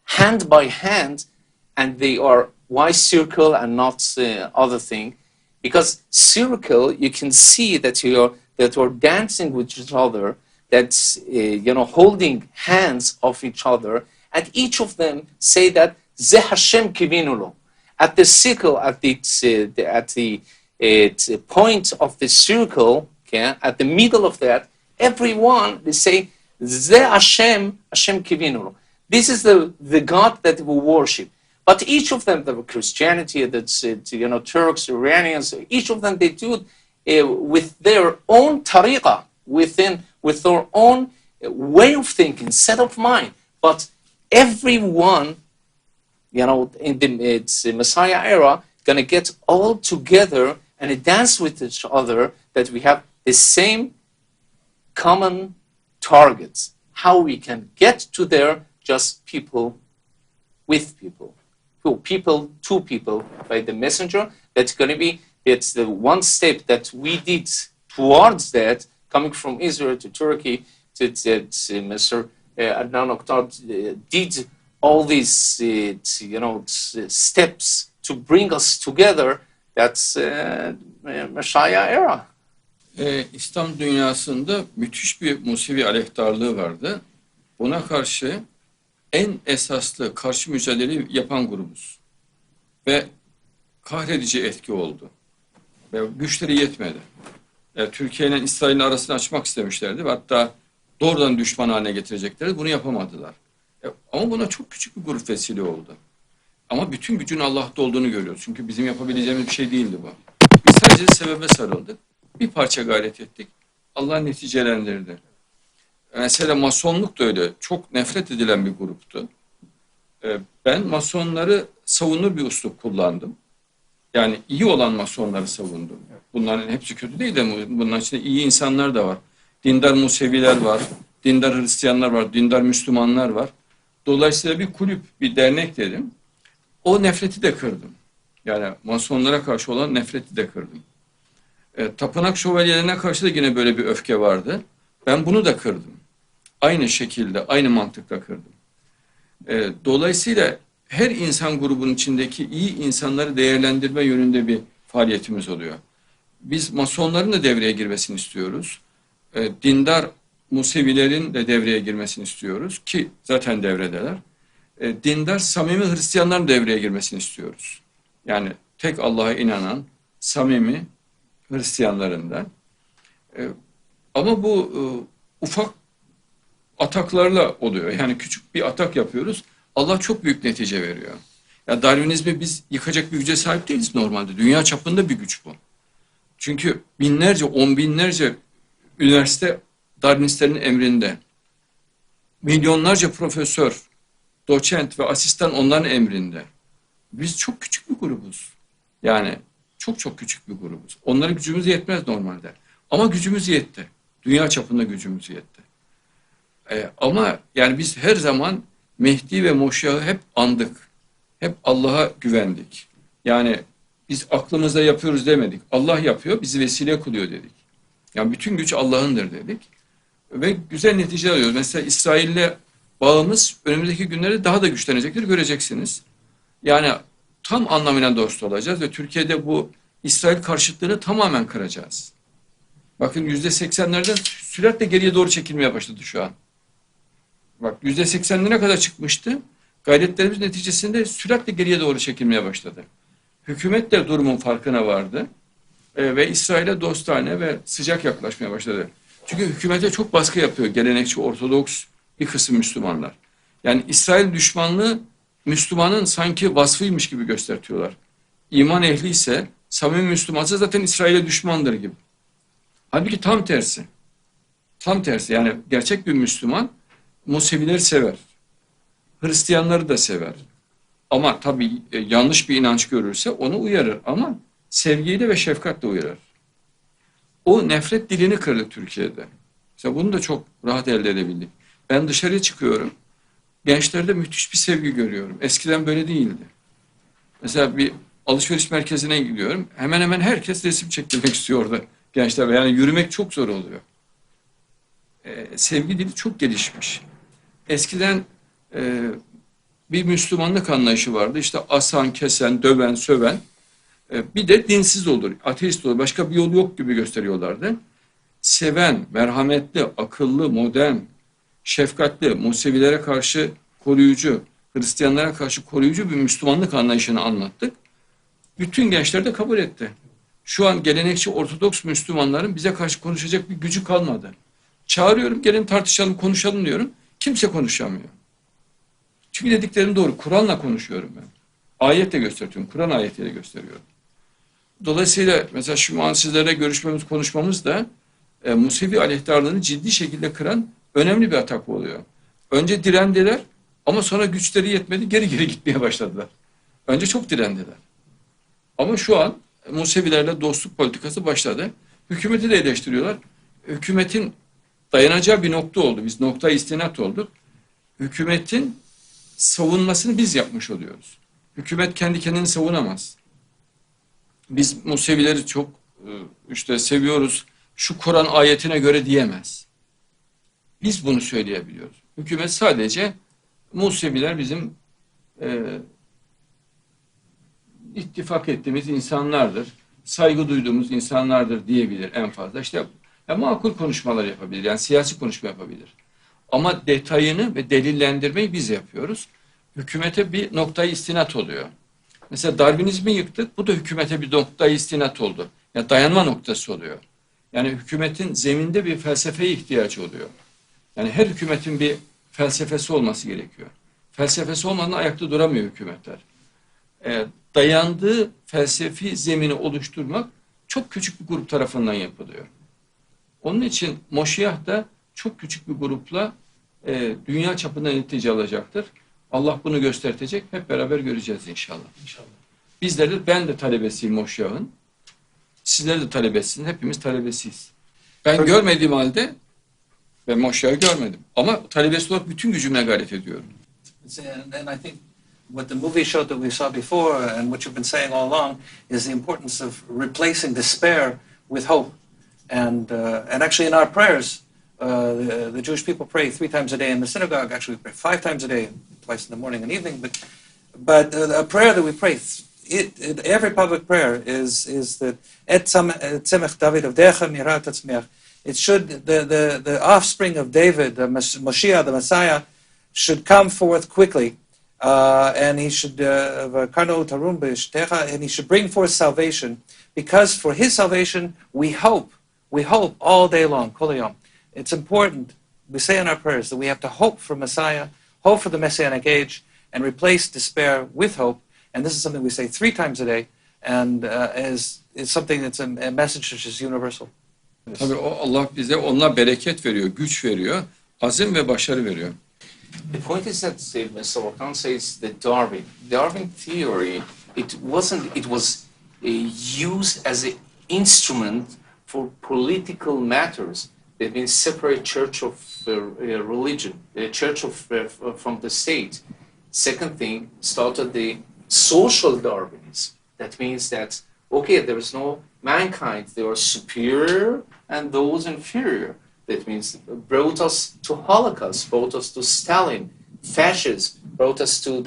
hand by hand, and they are why circle and not other thing? Because circle, you can see that you're dancing with each other, that's holding hands of each other, and each of them say that Ze Hashem kivinu lo. At the circle, at the point of the circle, okay, at the middle of that, everyone they say Ze Hashem kivinu lo. This is the God that we worship. But each of them, the Christianity, that's Turks, Iranians, each of them they do it with their own tariqah, with their own way of thinking, set of mind. But everyone, in the Messiah era, gonna get all together and dance with each other. That we have the same common targets. How we can get to there, just people with people. People to people by the messenger. That's going to be, it's the one step that we did towards that, coming from Israel to Turkey, to Mr. Adnan Oktar did all these, steps to bring us together. That's Messiah era. İslam dünyasında müthiş bir Musevi aleyhtarlığı vardı. Buna karşı en esaslı karşı mücadeleyi yapan grubuz. Ve kahredici etki oldu. Ve güçleri yetmedi. Türkiye ile İsrail'in arasını açmak istemişlerdi. Ve hatta doğrudan düşman haline getireceklerdi. Bunu yapamadılar. Ama buna çok küçük bir grup vesile oldu. Ama bütün gücün Allah'ta olduğunu görüyoruz. Çünkü bizim yapabileceğimiz bir şey değildi bu. Biz sadece sebebe sarıldık. Bir parça gayret ettik. Allah neticelendirdi. Mesela Masonluk da öyle. Çok nefret edilen bir gruptu. Ben Masonları savunur bir üslup kullandım. Yani iyi olan Masonları savundum. Bunların hepsi kötü değil de bunların içinde iyi insanlar da var. Dindar Museviler var, dindar Hristiyanlar var, dindar Müslümanlar var. Dolayısıyla bir kulüp, bir dernek dedim. O nefreti de kırdım. Yani Masonlara karşı olan nefreti de kırdım. Tapınak şövalyelerine karşı da yine böyle bir öfke vardı. Ben bunu da kırdım. Aynı şekilde, aynı mantıkla kırdım. Dolayısıyla her insan grubunun içindeki iyi insanları değerlendirme yönünde bir faaliyetimiz oluyor. Biz Masonların da devreye girmesini istiyoruz. Dindar Musevilerin de devreye girmesini istiyoruz ki zaten devredeler. Dindar samimi Hristiyanların devreye girmesini istiyoruz. Yani tek Allah'a inanan samimi Hristiyanların da. Ama bu ufak ataklarla oluyor. Yani küçük bir atak yapıyoruz. Allah çok büyük netice veriyor. Ya Darwinizmi biz yıkacak bir güce sahip değiliz normalde. Dünya çapında bir güç bu. Çünkü binlerce, on binlerce üniversite Darwinistlerin emrinde. Milyonlarca profesör, doçent ve asistan onların emrinde. Biz çok küçük bir grubuz. Yani çok küçük bir grubuz. Onlara gücümüz yetmez normalde. Ama gücümüz yetti. Dünya çapında gücümüz yetti. Ama yani biz her zaman Mehdi ve Moşya'yı hep andık. Hep Allah'a güvendik. Yani biz aklımızda yapıyoruz demedik. Allah yapıyor, bizi vesile kılıyor dedik. Yani bütün güç Allah'ındır dedik. Ve güzel neticeler alıyoruz. Mesela İsrail'le bağımız önümüzdeki günlerde daha da güçlenecektir, göreceksiniz. Yani tam anlamıyla dost olacağız ve Türkiye'de bu İsrail karşıtlığını tamamen kıracağız. Bakın %80'lerden süratle geriye doğru çekilmeye başladı şu an. Bak %80'lere kadar çıkmıştı. Gayretlerimiz neticesinde süratle geriye doğru çekilmeye başladı. Hükümet de durumun farkına vardı. Ve İsrail'e dostane ve sıcak yaklaşmaya başladı. Çünkü hükümete çok baskı yapıyor gelenekçi Ortodoks bir kısım Müslümanlar. Yani İsrail düşmanlığı Müslümanın sanki vasfıymış gibi göstertiyorlar. İman ehli ise, samimi Müslümansa zaten İsrail'e düşmandır gibi. Halbuki tam tersi. Tam tersi. Yani gerçek bir Müslüman Musevileri sever. Hristiyanları da sever. Ama tabii yanlış bir inanç görürse onu uyarır. Ama sevgiyle ve şefkatle uyarır. O nefret dilini kırdı Türkiye'de. Mesela bunu da çok rahat elde edebildik. Ben dışarıya çıkıyorum. Gençlerde müthiş bir sevgi görüyorum. Eskiden böyle değildi. Mesela bir alışveriş merkezine gidiyorum. Hemen hemen herkes resim çektirmek istiyor orada gençler. Yani yürümek çok zor oluyor. Sevgi dili çok gelişmiş. Eskiden bir Müslümanlık anlayışı vardı. İşte asan, kesen, döven, söven. Bir de dinsiz olur, ateist olur. Başka bir yol yok gibi gösteriyorlardı. Seven, merhametli, akıllı, modern, şefkatli, Musevilere karşı koruyucu, Hristiyanlara karşı koruyucu bir Müslümanlık anlayışını anlattık. Bütün gençler de kabul etti. Şu an gelenekçi Ortodoks Müslümanların bize karşı konuşacak bir gücü kalmadı. Çağırıyorum, gelin tartışalım, konuşalım diyorum. Kimse konuşamıyor. Çünkü dediklerim doğru. Kur'an'la konuşuyorum ben. Ayetle gösteriyorum. Kur'an ayetiyle gösteriyorum. Dolayısıyla mesela şu an sizlerle görüşmemiz, konuşmamız da Musevi aleyhtarlığını ciddi şekilde kıran önemli bir atak oluyor. Önce direndiler ama sonra güçleri yetmedi, geri gitmeye başladılar. Önce çok direndiler. Ama şu an Musevilerle dostluk politikası başladı. Hükümeti de eleştiriyorlar. Hükümetin dayanacağı bir nokta oldu. Biz nokta istinat olduk. Hükümetin savunmasını biz yapmış oluyoruz. Hükümet kendi kendini savunamaz. Biz Musevileri çok işte seviyoruz, şu Kur'an ayetine göre diyemez. Biz bunu söyleyebiliyoruz. Hükümet sadece Museviler bizim ittifak ettiğimiz insanlardır, saygı duyduğumuz insanlardır diyebilir en fazla. İşte makul konuşmalar yapabilir, yani siyasi konuşma yapabilir. Ama detayını ve delillendirmeyi biz yapıyoruz. Hükümete bir noktayı istinat oluyor. Mesela Darwinizmi yıktık, bu da hükümete bir noktayı istinat oldu. Yani dayanma noktası oluyor. Yani hükümetin zeminde bir felsefeye ihtiyacı oluyor. Yani her hükümetin bir felsefesi olması gerekiyor. Felsefesi olmadan ayakta duramıyor hükümetler. Dayandığı felsefi zemini oluşturmak çok küçük bir grup tarafından yapılıyor. Onun için Moşiyah da çok küçük bir grupla dünya çapında netice alacaktır. Allah bunu göstertecek. Hep beraber göreceğiz inşallah. İnşallah. Bizler de, ben de talebesiyim Moşiyah'ın. Sizler de talebesiniz. Hepimiz talebesiyiz. Ben görmediğim halde ben Moşiyah'ı görmedim. Ama talebesi olarak bütün gücümle gayret ediyorum. And I think what the movie showed that we saw before and what you've been saying all along is the importance of replacing despair with hope. And actually in our prayers, the Jewish people pray 3 times a day in the synagogue. Actually, we pray 5 times a day, twice in the morning and evening. But a prayer that we pray, every public prayer is that Et Tzemech David Avdecha Mirat Tzmeach. It should the offspring of David, the Moshiach, the Messiah, should come forth quickly, and he should and he should bring forth salvation, because for his salvation we hope all day long. Kol hayom. It's important. We say in our prayers that we have to hope for Messiah, hope for the Messianic age, and replace despair with hope. And this is something we say 3 times a day, and is something that's a message which is universal. Tabii Allah bize onunla bereket veriyor, güç veriyor, azim ve başarı veriyor. The point is that Mr. Oktar says that Darwin theory, it was used as an instrument for political matters. That means separate church of religion, the church from the state. Second thing, started the social Darwinism. That means that, okay, there is no mankind, they are superior and those inferior. That means brought us to Holocaust, brought us to Stalin, fascists, brought us to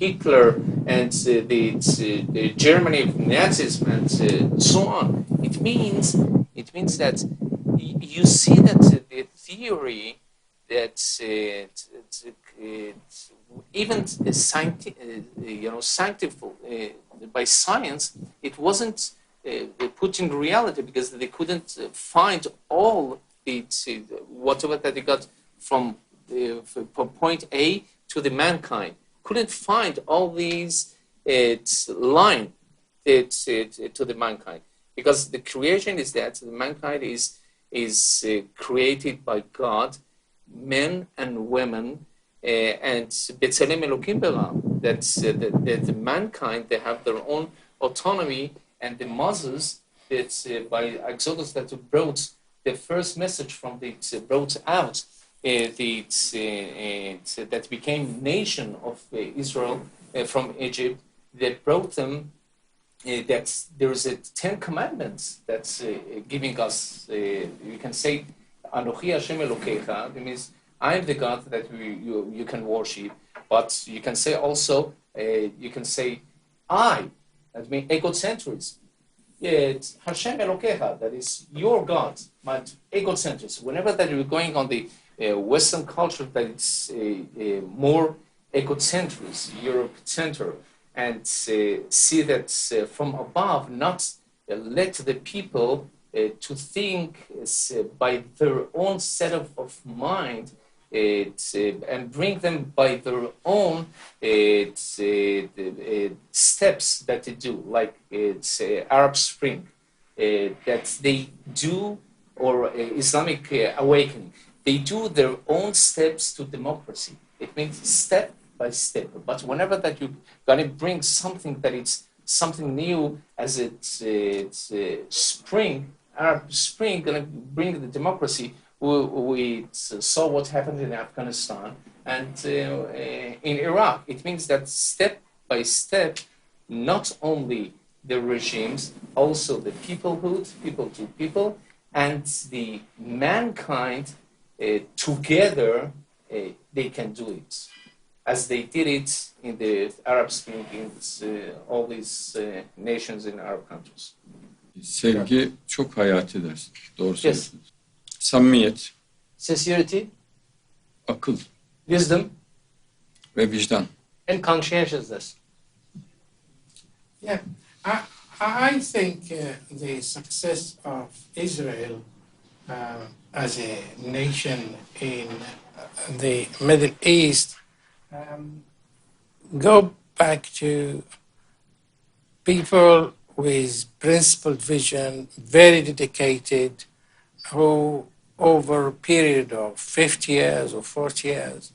Hitler and the Germany of Nazism and so on. It means that you see that the theory that even scientific by science, it wasn't put in reality because they couldn't find all whatever that they got from point A to the mankind. couldn't find all these line to the mankind, because the creation is that the mankind is created by God, men and women, and B'Tselem Elokim Bara, that the mankind, they have their own autonomy, and the Moses that by Exodus that brought the first message from the brought out that became nation of Israel from Egypt, that brought them that there is a 10 commandments that's giving us, you can say, Anochi Hashem Elokecha, that means I am the God that you can worship, but you can say also, you can say I, that means egocentrism. It's Hashem Elokecha, that is your God, but egocentrism. Whenever that you're going on the Western culture, that it's more egocentric, Europe-centered, and see that from above, not let the people to think by their own set of mind, and bring them by their own steps that they do, like Arab Spring, that they do, or Islamic awakening. They do their own steps to democracy. It means step by step. But whenever that you're going to bring something that it's something new, as it's spring, Arab Spring, going to bring the democracy. We saw what happened in Afghanistan and in Iraq. It means that step by step, not only the regimes, also the peoplehood, people to people, and the mankind together, they can do it. As they did it in the Arab Spring, in all these nations in Arab countries. Sevgi çok hayati dersin. Doğru söylüyorsunuz. Samimiyet, Sincerity, akıl wisdom, ve vicdan. and conscientiousness. Yeah, I think the success of Israel as a nation in the Middle East go back to people with principled vision, very dedicated, who over a period of 50 years or 40 years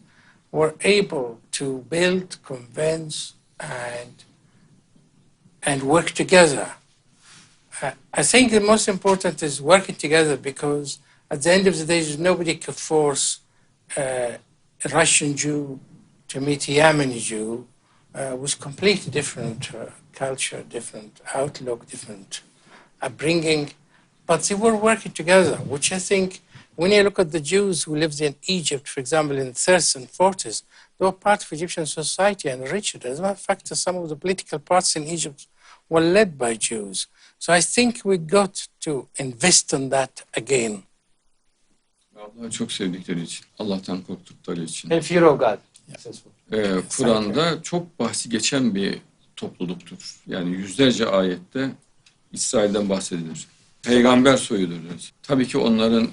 were able to build, convince, and work together. I think the most important is working together, because at the end of the day, nobody could force a Russian Jew to meet a Yemeni Jew with completely different culture, different outlook, different upbringing. But they were working together, which I think, when you look at the Jews who lived in Egypt, for example, in the 30s and 40s, they were part of Egyptian society and enriched. As a matter of fact, some of the political parties in Egypt were led by Jews. So I think we got to invest in that again. Allah'ı çok sevdikleri için, Allah'tan korktukları için. And fear of God. Kur'an'da çok bahsi geçen bir topluluktur. Yani yüzlerce ayette İsrail'den bahsedilir. Peygamber soyudur. Tabii ki onların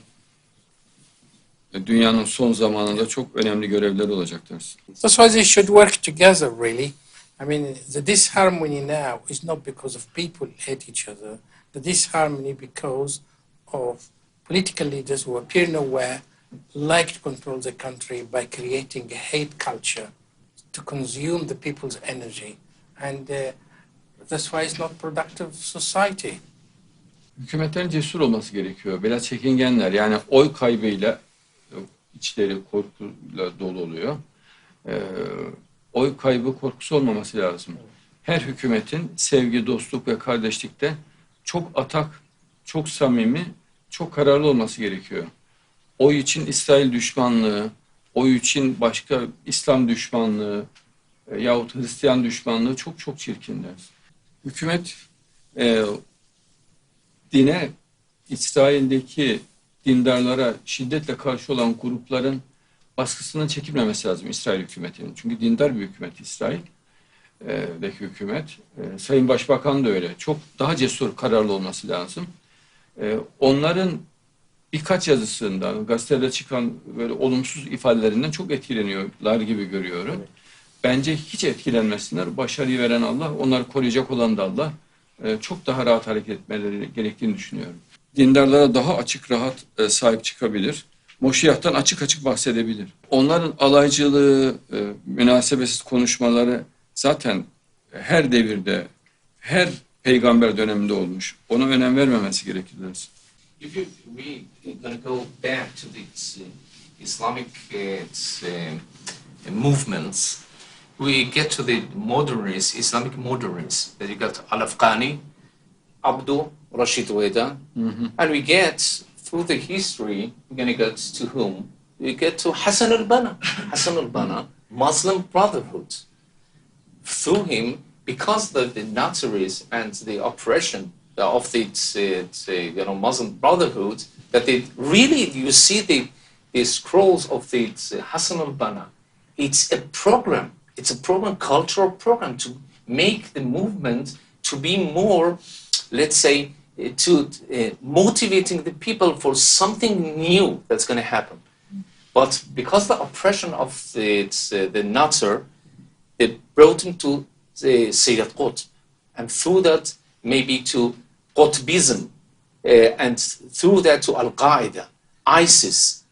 dünyanın son zamanında çok önemli görevleri olacaktır. That's why they should work together, really. I mean, the disharmony now is not because of people hate each other. The disharmony because of political leaders who appear nowhere, like to control the country by creating a hate culture to consume the people's energy. And that's why it's not productive society. Hükümetlerin cesur olması gerekiyor. Biraz çekingenler, yani oy kaybıyla içleri korkuyla dolu oluyor. Oy kaybı korkusu olmaması lazım. Her hükümetin sevgi, dostluk ve kardeşlikte çok atak, çok samimi, çok kararlı olması gerekiyor. Oy için İsrail düşmanlığı, oy için başka İslam düşmanlığı yahut Hristiyan düşmanlığı çok çok çirkinler. Hükümet dine, İsrail'deki dindarlara şiddetle karşı olan grupların baskısından çekilmemesi lazım İsrail hükümetinin. Çünkü dindar bir hükümet İsrail'deki hükümet. Sayın Başbakan da öyle. Çok daha cesur, kararlı olması lazım. Onların birkaç yazısından, gazetede çıkan böyle olumsuz ifadelerinden çok etkileniyorlar gibi görüyorum. bence hiç etkilenmesinler. Başarıyı veren Allah, onları koruyacak olan da Allah. Çok daha rahat hareket etmeleri gerektiğini düşünüyorum. Dindarlara daha açık, rahat sahip çıkabilir. Moşiyah'tan açık açık bahsedebilir. Onların alaycılığı, münasebetsiz konuşmaları zaten her devirde, her peygamber döneminde olmuş. Ona önem vermemesi gerekir dersin. If we going to go back to the Islamic movements, we get to the modernists, Islamic modernists. That you got Al-Afghani, Abdul, Rashid Weda, and we get through the history. We're going to get to whom? We get to Hassan al-Banna. Hassan al-Banna, Muslim Brotherhood. Through him, because of the Nazis and the oppression of the Muslim Brotherhood, that they really, you see the scrolls of the Hassan al-Banna. It's a program. It's a program, cultural program to make the movement to be more, let's say, motivating the people for something new that's going to happen. But because the oppression of the Nazar, they brought him to the Sayyid Qutb, and through that maybe to Qutbism, and through that to Al-Qaeda, ISIS.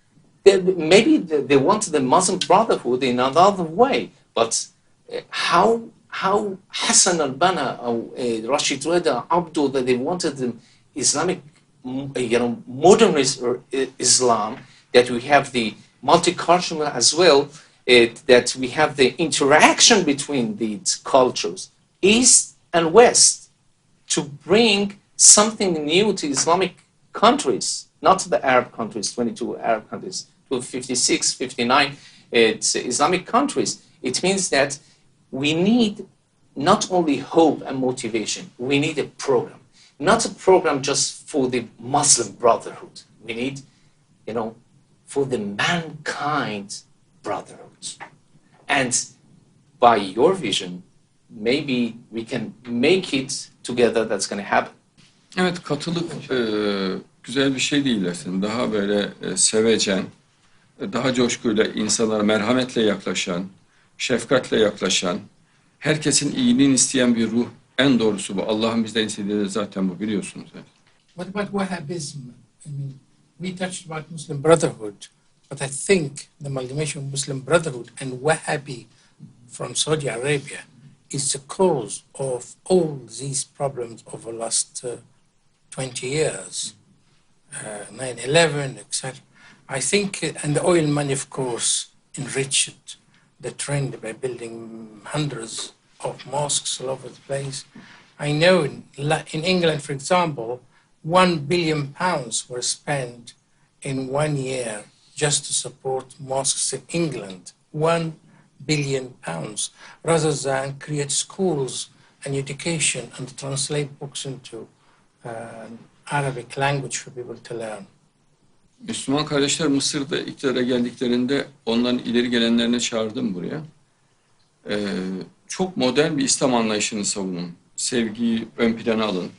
Maybe they wanted the Muslim Brotherhood in another way, but how Hassan al-Banna, Rashid Rida, Abdul, that they wanted the Islamic, modernist Islam, that we have the multicultural as well, that we have the interaction between these cultures, East and West, to bring something new to Islamic countries, not the Arab countries, 22 Arab countries, to 56, 59 Islamic countries. It means that we need not only hope and motivation, we need a program. Not a program just for the Muslim Brotherhood. We need, for the mankind brotherhood. And by your vision, maybe we can make it together, that's going to happen. Evet, katılık güzel bir şey değil aslında. Daha böyle sevecen, daha coşkuyla insanlara merhametle yaklaşan, şefkatle yaklaşan, herkesin iyiliğini isteyen bir ruh. En doğrusu bu. Allah'ın bizden istediği de zaten bu, biliyorsunuz. What about Wahhabism? I mean, we touched about Muslim Brotherhood, but I think the amalgamation of Muslim Brotherhood and Wahhabi from Saudi Arabia is the cause of all these problems over the last 20 years, 9/11, etc. I think, and the oil money, of course, enriched the trend by building hundreds of mosques all over the place. I know in England, for example, £1 billion were spent in 1 year just to support mosques in England. £1 billion, rather than create schools and education and translate books into Arabic language for people to learn. Müslüman kardeşler Mısır'da iktidara geldiklerinde onların ileri gelenlerini çağırdım buraya. Çok modern bir İslam anlayışını savunun. Sevgiyi ön plana alın.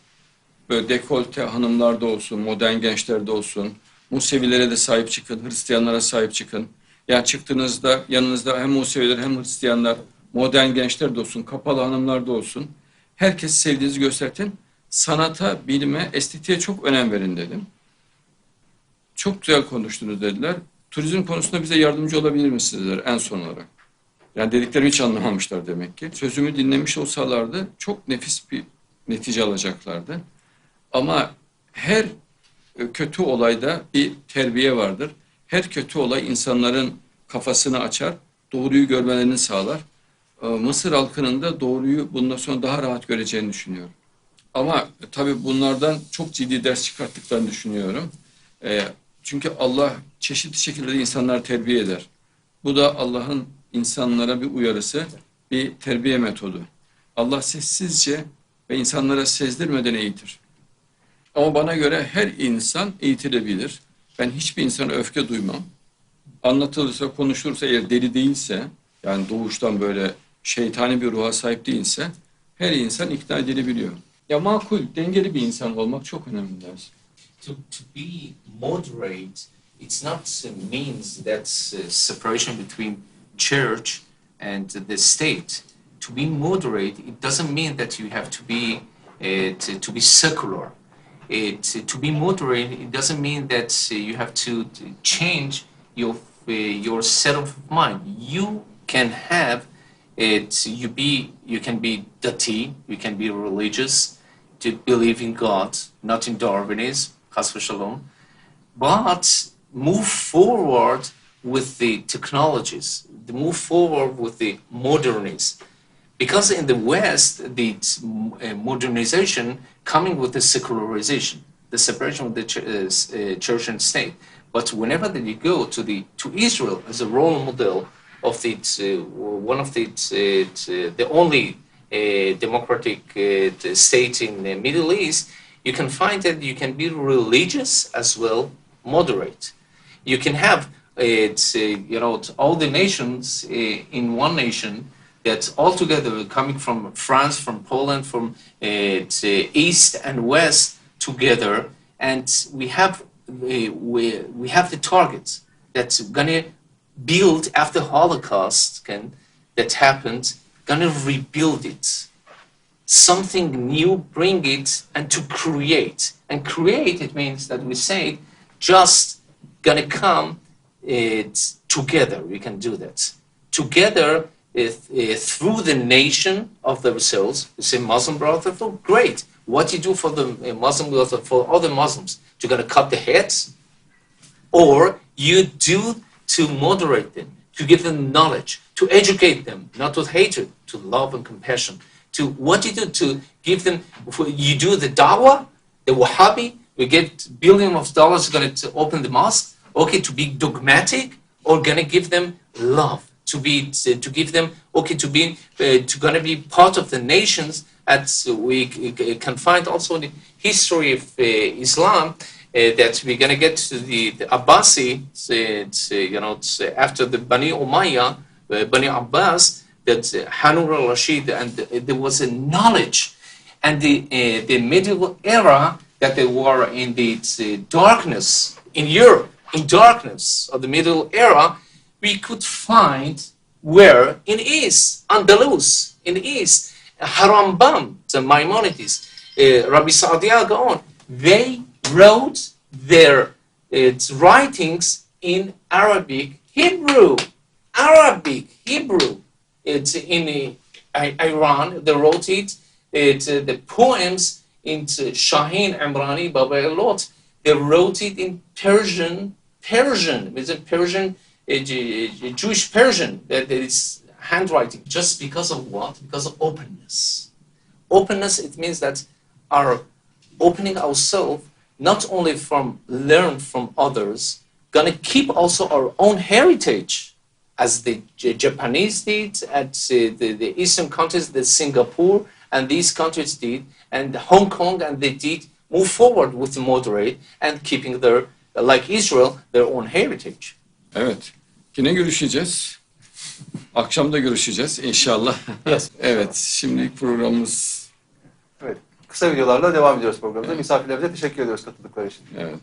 Böyle dekolte hanımlarda olsun, modern gençlerde olsun. Musevilere de sahip çıkın, Hristiyanlara sahip çıkın. Yani çıktığınızda yanınızda hem Museviler hem Hristiyanlar, modern gençler de olsun, kapalı hanımlar da olsun. Herkes sevdiğinizi göstertin. Sanata, bilime, estetiğe çok önem verin dedim. Çok güzel konuştunuz dediler. Turizm konusunda bize yardımcı olabilir misiniz dediler en son olarak. Yani dediklerimi hiç anlamamışlar demek ki. Sözümü dinlemiş olsalardı çok nefis bir netice alacaklardı. Ama her kötü olayda bir terbiye vardır. Her kötü olay insanların kafasını açar, doğruyu görmelerini sağlar. Mısır halkının da doğruyu bundan sonra daha rahat göreceğini düşünüyorum. Ama tabii bunlardan çok ciddi ders çıkarttıklarını düşünüyorum. Çünkü Allah çeşitli şekilde insanları terbiye eder. Bu da Allah'ın insanlara bir uyarısı, bir terbiye metodu. Allah sessizce ve insanlara sezdirmeden eğitir. Ama bana göre her insan eğitilebilir. Ben hiçbir insana öfke duymam. Anlatılırsa, konuşulursa eğer deli değilse, yani doğuştan böyle şeytani bir ruha sahip değilse, her insan ikna edilebiliyor. Ya makul, dengeli bir insan olmak çok önemli dersin. To be moderate, it's not means that separation between church and the state. To be moderate, it doesn't mean that you have to be secular. To be moderate, it doesn't mean that you have to change your set of mind. You can have it. You can be dati, you can be religious, to believe in God, not in Darwinism, chas v'shalom, but move forward with the technologies, move forward with the modernism. Because in the West, the modernization coming with the secularization, the separation of the church and state. But whenever that you go to Israel as a role model of one of the only democratic state in the Middle East, you can find that you can be religious as well, moderate. You can have all the nations in one nation that all together coming from France, from Poland, from East and West together, and we have the targets that's gonna build after Holocaust that happened, gonna rebuild it, something new, bring it, and to create. And create, it means that we say just gonna come together. We can do that together. Through the nation of themselves, you say Muslim Brotherhood, great. What you do for the Muslim Brotherhood, for other Muslims, you're going to cut the heads? Or you do to moderate them, to give them knowledge, to educate them, not with hatred, to love and compassion. To what you do to give them, you do the dawah, the Wahhabi, we get billions of dollars going to open the mosque, okay, to be dogmatic, or going to give them love. To give them to gonna be part of the nations. As we can find also in the history of Islam that we're gonna get to the Abbasi. After the Bani Umayyah, Bani Abbas, that Harun al-Rashid, and there was a knowledge, and the medieval era that they were in the darkness in Europe, in darkness of the medieval era. We could find where in East, Andalus, in East, Harambam, the Maimonides, Rabbi Sa'diya, go on. They wrote their writings in Arabic, Hebrew. It's in Iran, they wrote it. The poems in Shahin Imrani, Baba Elot, they wrote it in Persian, it's a Persian, a Jewish Persian, that is handwriting. Just because of what? Because of openness. Openness, it means that our opening ourselves, not only from learn from others, gonna keep also our own heritage, as the Japanese did, at the Eastern countries, the Singapore, and these countries did, and Hong Kong, and they did move forward with the moderate and keeping their, like Israel, their own heritage. Evet. Yine görüşeceğiz. Akşam da görüşeceğiz inşallah. Yes. Evet. Şimdilik programımız... Evet. Kısa videolarla devam ediyoruz programımıza. Misafirlerimize teşekkür ediyoruz katıldıkları için. Evet.